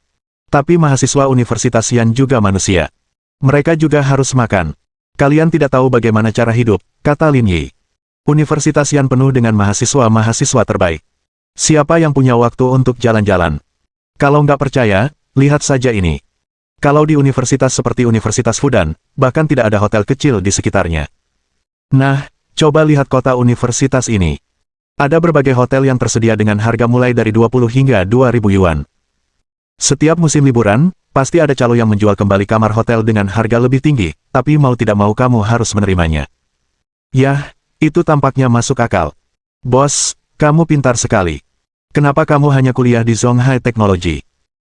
Tapi mahasiswa Universitas Yan juga manusia. Mereka juga harus makan. Kalian tidak tahu bagaimana cara hidup, kata Lin Yi. Universitas Yan penuh dengan mahasiswa-mahasiswa terbaik. Siapa yang punya waktu untuk jalan-jalan? Kalau nggak percaya, lihat saja ini. Kalau di universitas seperti Universitas Fudan, bahkan tidak ada hotel kecil di sekitarnya. Nah, coba lihat kota universitas ini. Ada berbagai hotel yang tersedia dengan harga mulai dari 20 hingga 2.000 yuan. Setiap musim liburan, pasti ada calo yang menjual kembali kamar hotel dengan harga lebih tinggi, tapi mau tidak mau kamu harus menerimanya. Yah, itu tampaknya masuk akal. Bos, kamu pintar sekali. Kenapa kamu hanya kuliah di Zonghai Technology?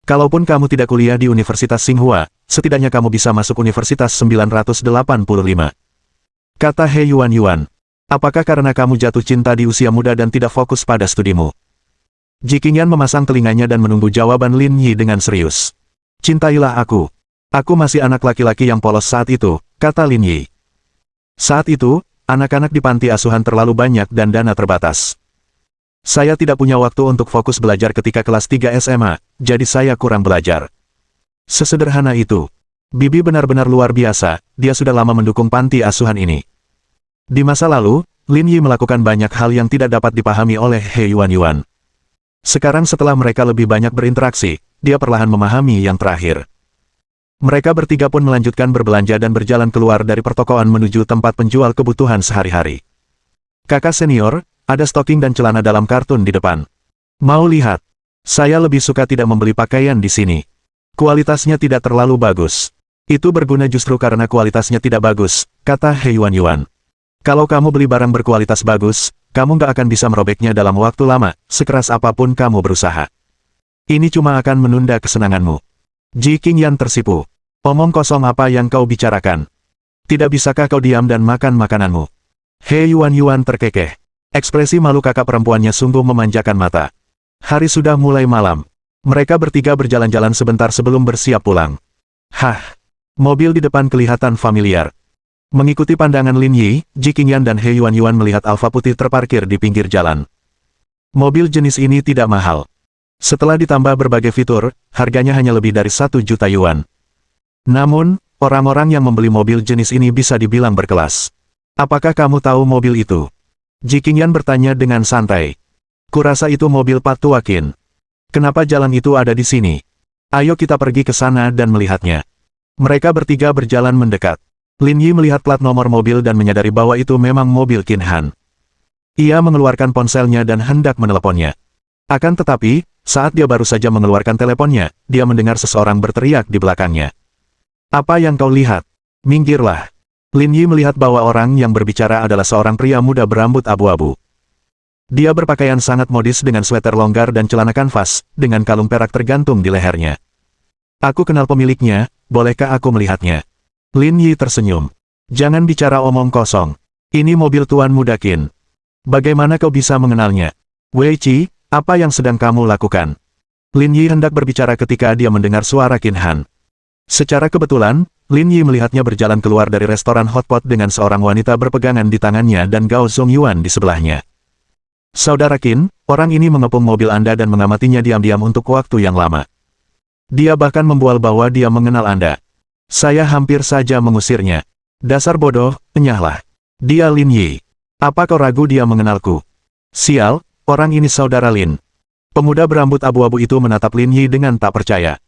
Kalaupun kamu tidak kuliah di Universitas Tsinghua, setidaknya kamu bisa masuk Universitas 985. Kata He Yuan. Apakah karena kamu jatuh cinta di usia muda dan tidak fokus pada studimu? Ji Qingyan memasang telinganya dan menunggu jawaban Lin Yi dengan serius. Cintailah aku. Aku masih anak laki-laki yang polos saat itu, kata Lin Yi. Saat itu, anak-anak di panti asuhan terlalu banyak dan dana terbatas. Saya tidak punya waktu untuk fokus belajar ketika kelas 3 SMA, jadi saya kurang belajar. Sesederhana itu. Bibi benar-benar luar biasa, dia sudah lama mendukung panti asuhan ini. Di masa lalu, Lin Yi melakukan banyak hal yang tidak dapat dipahami oleh He Yuan. Sekarang setelah mereka lebih banyak berinteraksi, dia perlahan memahami yang terakhir. Mereka bertiga pun melanjutkan berbelanja dan berjalan keluar dari pertokoan menuju tempat penjual kebutuhan sehari-hari. Kakak senior, ada stocking dan celana dalam kartun di depan. Mau lihat? Saya lebih suka tidak membeli pakaian di sini. Kualitasnya tidak terlalu bagus. Itu berguna justru karena kualitasnya tidak bagus, kata He Yuan. Kalau kamu beli barang berkualitas bagus, kamu nggak akan bisa merobeknya dalam waktu lama, sekeras apapun kamu berusaha. Ini cuma akan menunda kesenanganmu. Ji Qingyan tersipu. Omong kosong apa yang kau bicarakan? Tidak bisakah kau diam dan makan makananmu? He Yuan terkekeh. Ekspresi malu kakak perempuannya sungguh memanjakan mata. Hari sudah mulai malam. Mereka bertiga berjalan-jalan sebentar sebelum bersiap pulang. Hah! Mobil di depan kelihatan familiar. Mengikuti pandangan Lin Yi, Ji Qingyan dan He Yuan melihat Alfa putih terparkir di pinggir jalan. Mobil jenis ini tidak mahal. Setelah ditambah berbagai fitur, harganya hanya lebih dari 1 juta yuan. Namun, orang-orang yang membeli mobil jenis ini bisa dibilang berkelas. Apakah kamu tahu mobil itu? Ji Qingyan bertanya dengan santai. Kurasa itu mobil Pat Tuakin. Kenapa jalan itu ada di sini? Ayo kita pergi ke sana dan melihatnya. Mereka bertiga berjalan mendekat. Lin Yi melihat plat nomor mobil dan menyadari bahwa itu memang mobil Qin Han. Ia mengeluarkan ponselnya dan hendak meneleponnya. Akan tetapi, saat dia baru saja mengeluarkan teleponnya, dia mendengar seseorang berteriak di belakangnya. Apa yang kau lihat? Minggirlah. Lin Yi melihat bahwa orang yang berbicara adalah seorang pria muda berambut abu-abu. Dia berpakaian sangat modis dengan sweater longgar dan celana kanvas, dengan kalung perak tergantung di lehernya. Aku kenal pemiliknya, bolehkah aku melihatnya? Lin Yi tersenyum. Jangan bicara omong kosong. Ini mobil Tuan Muda Qin. Bagaimana kau bisa mengenalnya? Wei Qi, apa yang sedang kamu lakukan? Lin Yi hendak berbicara ketika dia mendengar suara Qin Han. Secara kebetulan, Lin Yi melihatnya berjalan keluar dari restoran hotpot dengan seorang wanita berpegangan di tangannya dan Gao Zongyuan di sebelahnya. Saudara Qin, orang ini mengepung mobil Anda dan mengamatinya diam-diam untuk waktu yang lama. Dia bahkan membual bahwa dia mengenal Anda. Saya hampir saja mengusirnya. Dasar bodoh, enyahlah. Dia Lin Yi. Apa kau ragu dia mengenalku? Sial, orang ini saudara Lin. Pemuda berambut abu-abu itu menatap Lin Yi dengan tak percaya.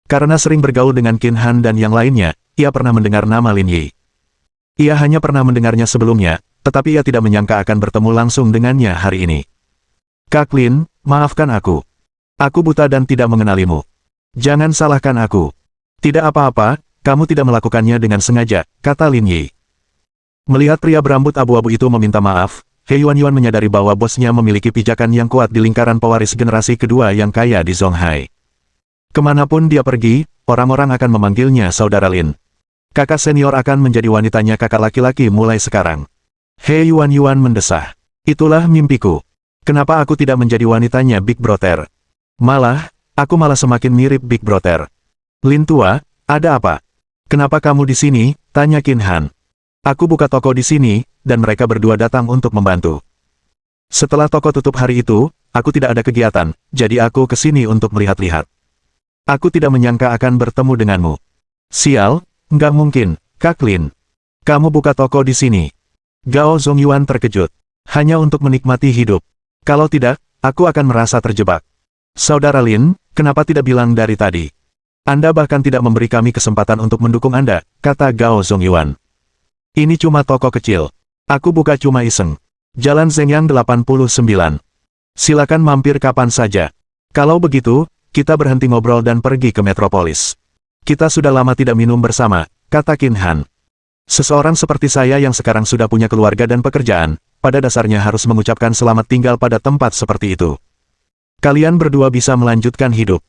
Karena sering bergaul dengan Qin Han dan yang lainnya, ia pernah mendengar nama Lin Yi. Ia hanya pernah mendengarnya sebelumnya, tetapi ia tidak menyangka akan bertemu langsung dengannya hari ini. Kak Lin, maafkan aku. Aku buta dan tidak mengenalimu. Jangan salahkan aku. Tidak apa-apa, kamu tidak melakukannya dengan sengaja, kata Lin Yi. Melihat pria berambut abu-abu itu meminta maaf, He Yuan menyadari bahwa bosnya memiliki pijakan yang kuat di lingkaran pewaris generasi kedua yang kaya di Zonghai. Kemanapun dia pergi, orang-orang akan memanggilnya saudara Lin. Kakak senior akan menjadi wanitanya kakak laki-laki mulai sekarang. He Yuan mendesah. Itulah mimpiku. Kenapa aku tidak menjadi wanitanya Big Brother? Aku malah semakin mirip Big Brother. Lin tua, ada apa? Kenapa kamu di sini? Tanya Qin Han. Aku buka toko di sini, dan mereka berdua datang untuk membantu. Setelah toko tutup hari itu, aku tidak ada kegiatan, jadi aku ke sini untuk melihat-lihat. Aku tidak menyangka akan bertemu denganmu. Sial, nggak mungkin, Kak Lin. Kamu buka toko di sini. Gao Zongyuan terkejut. Hanya untuk menikmati hidup. Kalau tidak, aku akan merasa terjebak. Saudara Lin, kenapa tidak bilang dari tadi? Anda bahkan tidak memberi kami kesempatan untuk mendukung Anda, kata Gao Zongyuan. Ini cuma toko kecil. Aku buka cuma iseng. Jalan Zhengyang 89. Silakan mampir kapan saja. Kalau begitu, kita berhenti ngobrol dan pergi ke Metropolis. Kita sudah lama tidak minum bersama, kata Qin Han. Seseorang seperti saya yang sekarang sudah punya keluarga dan pekerjaan, pada dasarnya harus mengucapkan selamat tinggal pada tempat seperti itu. Kalian berdua bisa melanjutkan hidup.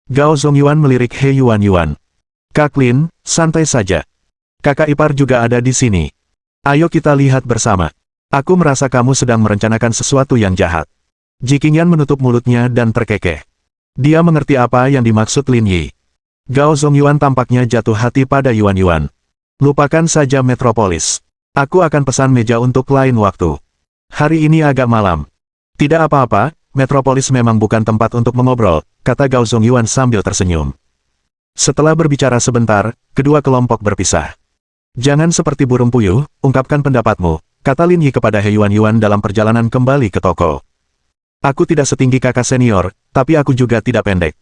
Gao Zongyuan melirik He Yuan. Kak Lin, santai saja. Kakak ipar juga ada di sini. Ayo kita lihat bersama. Aku merasa kamu sedang merencanakan sesuatu yang jahat. Jiqingyan menutup mulutnya dan terkekeh. Dia mengerti apa yang dimaksud Lin Yi. Gao Zongyuan tampaknya jatuh hati pada Yuan. Lupakan saja Metropolis. Aku akan pesan meja untuk lain waktu. Hari ini agak malam. Tidak apa-apa, Metropolis memang bukan tempat untuk mengobrol, kata Gao Zongyuan sambil tersenyum. Setelah berbicara sebentar, kedua kelompok berpisah. Jangan seperti burung puyuh, ungkapkan pendapatmu, kata Lin Yi kepada He Yuan dalam perjalanan kembali ke toko. Aku tidak setinggi kakak senior, tapi aku juga tidak pendek.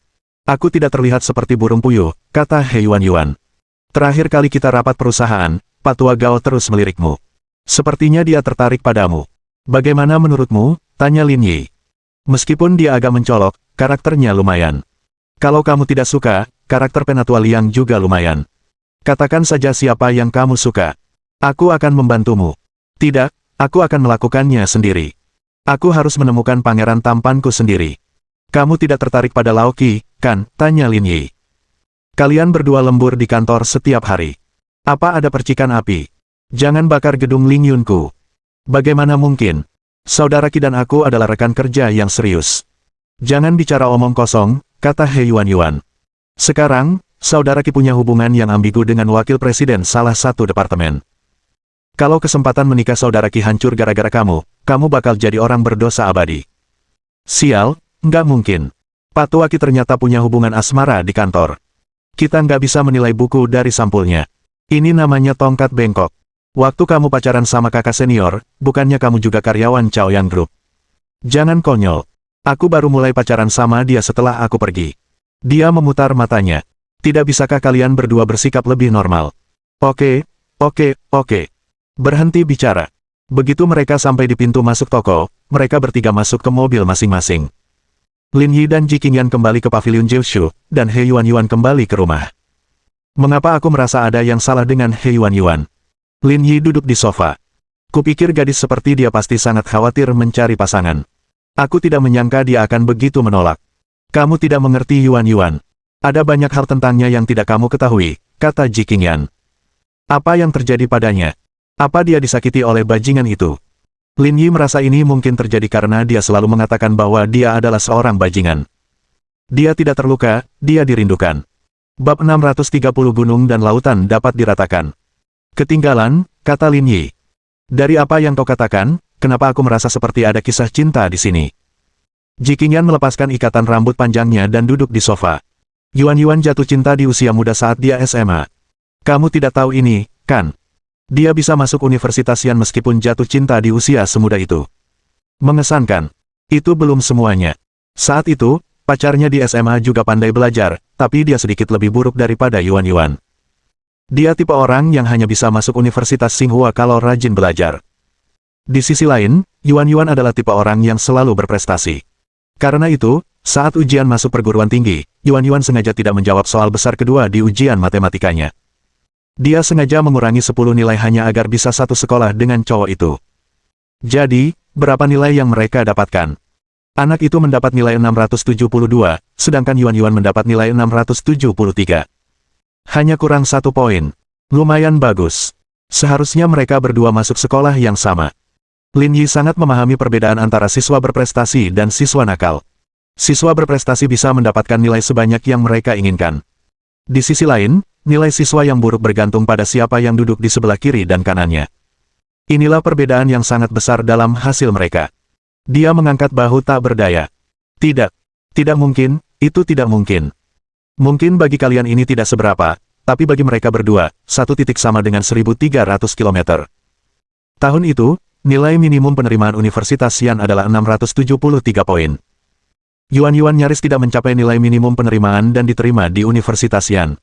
Aku tidak terlihat seperti burung puyuh, kata He Yuan. Terakhir kali kita rapat perusahaan, Pak Tua Gao terus melirikmu. Sepertinya dia tertarik padamu. Bagaimana menurutmu? Tanya Lin Yi. Meskipun dia agak mencolok, karakternya lumayan. Kalau kamu tidak suka, karakter Penatua Liang juga lumayan. Katakan saja siapa yang kamu suka. Aku akan membantumu. Tidak, aku akan melakukannya sendiri. Aku harus menemukan pangeran tampanku sendiri. Kamu tidak tertarik pada Laoki, kan? Tanya Lin Yi. Kalian berdua lembur di kantor setiap hari. Apa ada percikan api? Jangan bakar gedung Ling Yunku. Bagaimana mungkin? Saudara Qi dan aku adalah rekan kerja yang serius. Jangan bicara omong kosong, kata He Yuan. Sekarang, saudara Qi punya hubungan yang ambigu dengan wakil presiden salah satu departemen. Kalau kesempatan menikah saudara Qi hancur gara-gara kamu, kamu bakal jadi orang berdosa abadi. Sial, nggak mungkin. Pak Tua Qi ternyata punya hubungan asmara di kantor. Kita nggak bisa menilai buku dari sampulnya. Ini namanya tongkat bengkok. Waktu kamu pacaran sama kakak senior, bukannya kamu juga karyawan Chaoyang Group. Jangan konyol. Aku baru mulai pacaran sama dia setelah aku pergi. Dia memutar matanya. Tidak bisakah kalian berdua bersikap lebih normal? Oke. Berhenti bicara. Begitu mereka sampai di pintu masuk toko, mereka bertiga masuk ke mobil masing-masing. Lin Yi dan Jiqingyan kembali ke pavilion Jiushu, dan He Yuan kembali ke rumah. Mengapa aku merasa ada yang salah dengan He Yuan? Lin Yi duduk di sofa. Kupikir gadis seperti dia pasti sangat khawatir mencari pasangan. Aku tidak menyangka dia akan begitu menolak. Kamu tidak mengerti Yuan. Ada banyak hal tentangnya yang tidak kamu ketahui, kata Jiqingyan. Apa yang terjadi padanya? Apa dia disakiti oleh bajingan itu? Lin Yi merasa ini mungkin terjadi karena dia selalu mengatakan bahwa dia adalah seorang bajingan. Dia tidak terluka, dia dirindukan. Bab 630 Gunung dan Lautan dapat diratakan. Ketinggalan, kata Lin Yi. Dari apa yang kau katakan, kenapa aku merasa seperti ada kisah cinta di sini? Jiqingyan melepaskan ikatan rambut panjangnya dan duduk di sofa. Yuan jatuh cinta di usia muda saat dia SMA. Kamu tidak tahu ini, kan? Dia bisa masuk Universitas Yan meskipun jatuh cinta di usia semuda itu. Mengesankan. Itu belum semuanya. Saat itu, pacarnya di SMA juga pandai belajar, tapi dia sedikit lebih buruk daripada Yuan. Dia tipe orang yang hanya bisa masuk Universitas Tsinghua kalau rajin belajar. Di sisi lain, Yuan adalah tipe orang yang selalu berprestasi. Karena itu, saat ujian masuk perguruan tinggi, Yuan sengaja tidak menjawab soal besar kedua di ujian matematikanya. Dia sengaja mengurangi 10 nilai hanya agar bisa satu sekolah dengan cowok itu. Jadi, berapa nilai yang mereka dapatkan? Anak itu mendapat nilai 672, sedangkan Yuan mendapat nilai 673. Hanya kurang 1 poin. Lumayan bagus. Seharusnya mereka berdua masuk sekolah yang sama. Lin Yi sangat memahami perbedaan antara siswa berprestasi dan siswa nakal. Siswa berprestasi bisa mendapatkan nilai sebanyak yang mereka inginkan. Di sisi lain, nilai siswa yang buruk bergantung pada siapa yang duduk di sebelah kiri dan kanannya. Inilah perbedaan yang sangat besar dalam hasil mereka. Dia mengangkat bahu tak berdaya. Tidak. Tidak mungkin, itu tidak mungkin. Mungkin bagi kalian ini tidak seberapa, tapi bagi mereka berdua, satu titik sama dengan 1.300 km. Tahun itu, nilai minimum penerimaan Universitas Yan adalah 673 poin. Yuan nyaris tidak mencapai nilai minimum penerimaan dan diterima di Universitas Yan.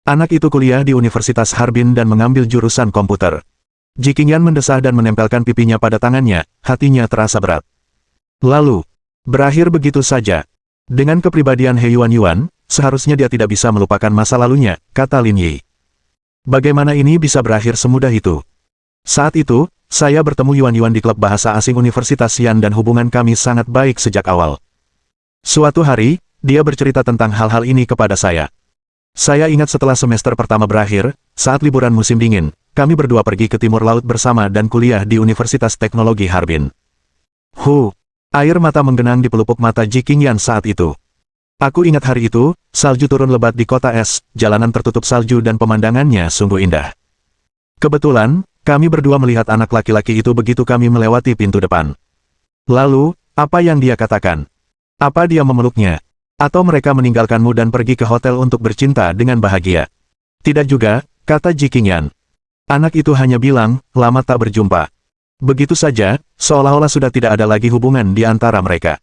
Anak itu kuliah di Universitas Harbin dan mengambil jurusan komputer. Ji Qingyan mendesah dan menempelkan pipinya pada tangannya, hatinya terasa berat. Lalu, berakhir begitu saja. Dengan kepribadian He Yuan, seharusnya dia tidak bisa melupakan masa lalunya, kata Lin Yi. Bagaimana ini bisa berakhir semudah itu? Saat itu, saya bertemu Yuan di klub bahasa asing Universitas Yan dan hubungan kami sangat baik sejak awal. Suatu hari, dia bercerita tentang hal-hal ini kepada saya. Saya ingat setelah semester pertama berakhir, saat liburan musim dingin, kami berdua pergi ke timur laut bersama dan kuliah di Universitas Teknologi Harbin. Air mata menggenang di pelupuk mata Ji Qingyan saat itu. Aku ingat hari itu, salju turun lebat di kota es, jalanan tertutup salju dan pemandangannya sungguh indah. Kebetulan, kami berdua melihat anak laki-laki itu begitu kami melewati pintu depan. Lalu, apa yang dia katakan? Apa dia memeluknya? Atau mereka meninggalkanmu dan pergi ke hotel untuk bercinta dengan bahagia? Tidak juga, kata Ji Qingyan. Anak itu hanya bilang, lama tak berjumpa. Begitu saja, seolah-olah sudah tidak ada lagi hubungan di antara mereka.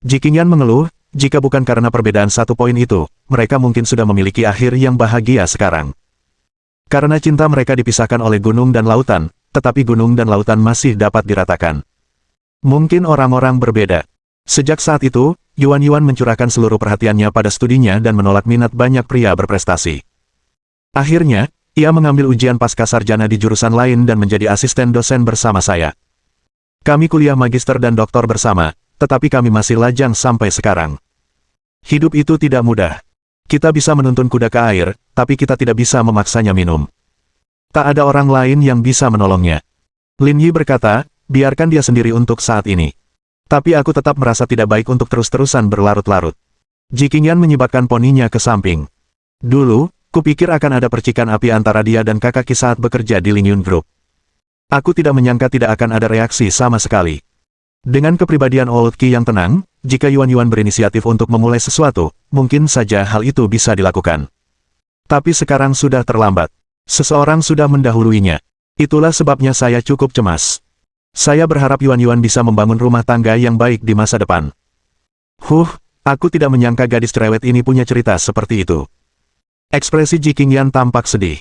Ji Qingyan mengeluh, jika bukan karena perbedaan satu poin itu, mereka mungkin sudah memiliki akhir yang bahagia sekarang. Karena cinta mereka dipisahkan oleh gunung dan lautan, tetapi gunung dan lautan masih dapat diratakan. Mungkin orang-orang berbeda. Sejak saat itu, Yuan mencurahkan seluruh perhatiannya pada studinya dan menolak minat banyak pria berprestasi. Akhirnya, ia mengambil ujian pascasarjana di jurusan lain dan menjadi asisten dosen bersama saya. Kami kuliah magister dan doktor bersama, tetapi kami masih lajang sampai sekarang. Hidup itu tidak mudah. Kita bisa menuntun kuda ke air, tapi kita tidak bisa memaksanya minum. Tak ada orang lain yang bisa menolongnya. Lin Yi berkata, biarkan dia sendiri untuk saat ini. Tapi aku tetap merasa tidak baik untuk terus-terusan berlarut-larut. Ji Qingyan menyibakkan poninya ke samping. Dulu, kupikir akan ada percikan api antara dia dan kakak Qi saat bekerja di Lingyun Group. Aku tidak menyangka tidak akan ada reaksi sama sekali. Dengan kepribadian Old Qi yang tenang, jika Yuan berinisiatif untuk memulai sesuatu, mungkin saja hal itu bisa dilakukan. Tapi sekarang sudah terlambat. Seseorang sudah mendahuluinya. Itulah sebabnya saya cukup cemas. Saya berharap Yuan bisa membangun rumah tangga yang baik di masa depan. Aku tidak menyangka gadis cerewet ini punya cerita seperti itu. Ekspresi Ji Qingyan tampak sedih.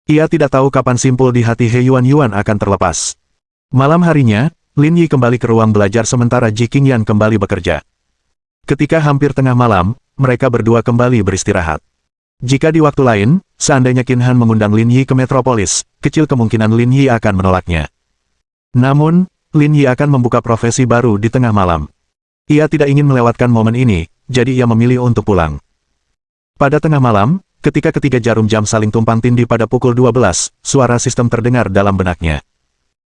Ia tidak tahu kapan simpul di hati He Yuan akan terlepas. Malam harinya, Lin Yi kembali ke ruang belajar sementara Ji Qingyan kembali bekerja. Ketika hampir tengah malam, mereka berdua kembali beristirahat. Jika di waktu lain, seandainya Qin Han mengundang Lin Yi ke metropolis, kecil kemungkinan Lin Yi akan menolaknya. Namun, Lin Yi akan membuka profesi baru di tengah malam. Ia tidak ingin melewatkan momen ini, jadi ia memilih untuk pulang. Pada tengah malam, ketika ketiga jarum jam saling tumpang tindih pada pukul 12, suara sistem terdengar dalam benaknya.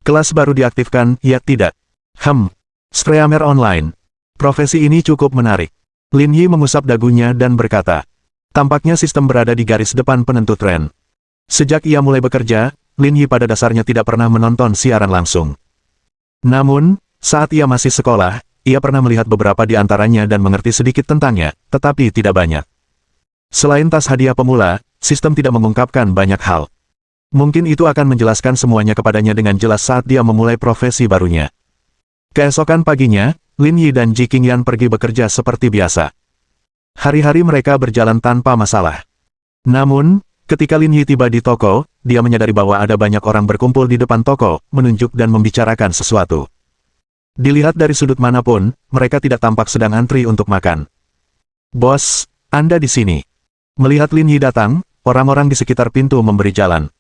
Kelas baru diaktifkan, ya tidak. Streamer online. Profesi ini cukup menarik. Lin Yi mengusap dagunya dan berkata, tampaknya sistem berada di garis depan penentu tren. Sejak ia mulai bekerja, Lin Yi pada dasarnya tidak pernah menonton siaran langsung. Namun, saat ia masih sekolah, ia pernah melihat beberapa di antaranya dan mengerti sedikit tentangnya, tetapi tidak banyak. Selain tas hadiah pemula, sistem tidak mengungkapkan banyak hal. Mungkin itu akan menjelaskan semuanya kepadanya dengan jelas saat dia memulai profesi barunya. Keesokan paginya, Lin Yi dan Ji Qingyan pergi bekerja seperti biasa. Hari-hari mereka berjalan tanpa masalah. Namun, ketika Lin Yi tiba di toko, dia menyadari bahwa ada banyak orang berkumpul di depan toko, menunjuk dan membicarakan sesuatu. Dilihat dari sudut manapun, mereka tidak tampak sedang antri untuk makan. Bos, Anda di sini. Melihat Lin Yi datang, orang-orang di sekitar pintu memberi jalan.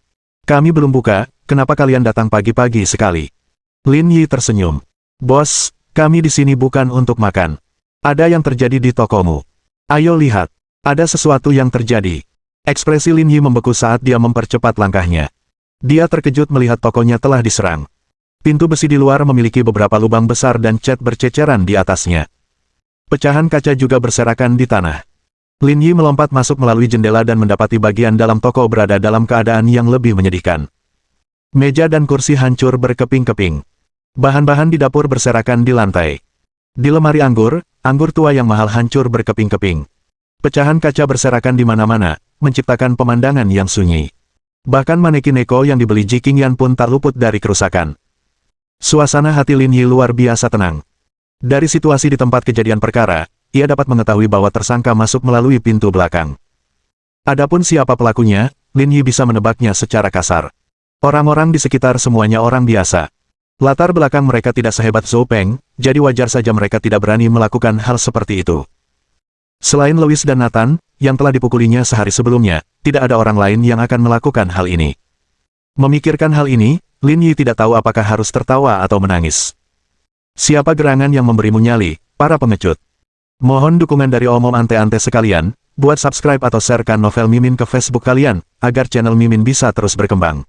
Kami belum buka, kenapa kalian datang pagi-pagi sekali? Lin Yi tersenyum. Bos, kami di sini bukan untuk makan. Ada yang terjadi di tokomu. Ayo lihat, ada sesuatu yang terjadi. Ekspresi Lin Yi membeku saat dia mempercepat langkahnya. Dia terkejut melihat tokonya telah diserang. Pintu besi di luar memiliki beberapa lubang besar dan cat berceceran di atasnya. Pecahan kaca juga berserakan di tanah. Lin Yi melompat masuk melalui jendela dan mendapati bagian dalam toko berada dalam keadaan yang lebih menyedihkan. Meja dan kursi hancur berkeping-keping. Bahan-bahan di dapur berserakan di lantai. Di lemari anggur tua yang mahal hancur berkeping-keping. Pecahan kaca berserakan di mana-mana, menciptakan pemandangan yang sunyi. Bahkan manekin Neko yang dibeli Ji Qingyan pun tak luput dari kerusakan. Suasana hati Lin Yi luar biasa tenang. Dari situasi di tempat kejadian perkara, ia dapat mengetahui bahwa tersangka masuk melalui pintu belakang. Adapun siapa pelakunya, Lin Yi bisa menebaknya secara kasar. Orang-orang di sekitar semuanya orang biasa. Latar belakang mereka tidak sehebat Zhou Peng, jadi wajar saja mereka tidak berani melakukan hal seperti itu. Selain Louis dan Nathan, yang telah dipukulinya sehari sebelumnya, tidak ada orang lain yang akan melakukan hal ini. Memikirkan hal ini, Lin Yi tidak tahu apakah harus tertawa atau menangis. Siapa gerangan yang memberimu nyali, para pengecut? Mohon dukungan dari omom ante-ante sekalian, buat subscribe atau sharekan novel Mimin ke Facebook kalian, agar channel Mimin bisa terus berkembang.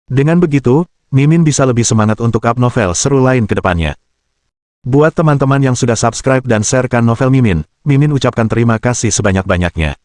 Dengan begitu, Mimin bisa lebih semangat untuk up novel seru lain ke depannya. Buat teman-teman yang sudah subscribe dan sharekan novel Mimin, Mimin ucapkan terima kasih sebanyak-banyaknya.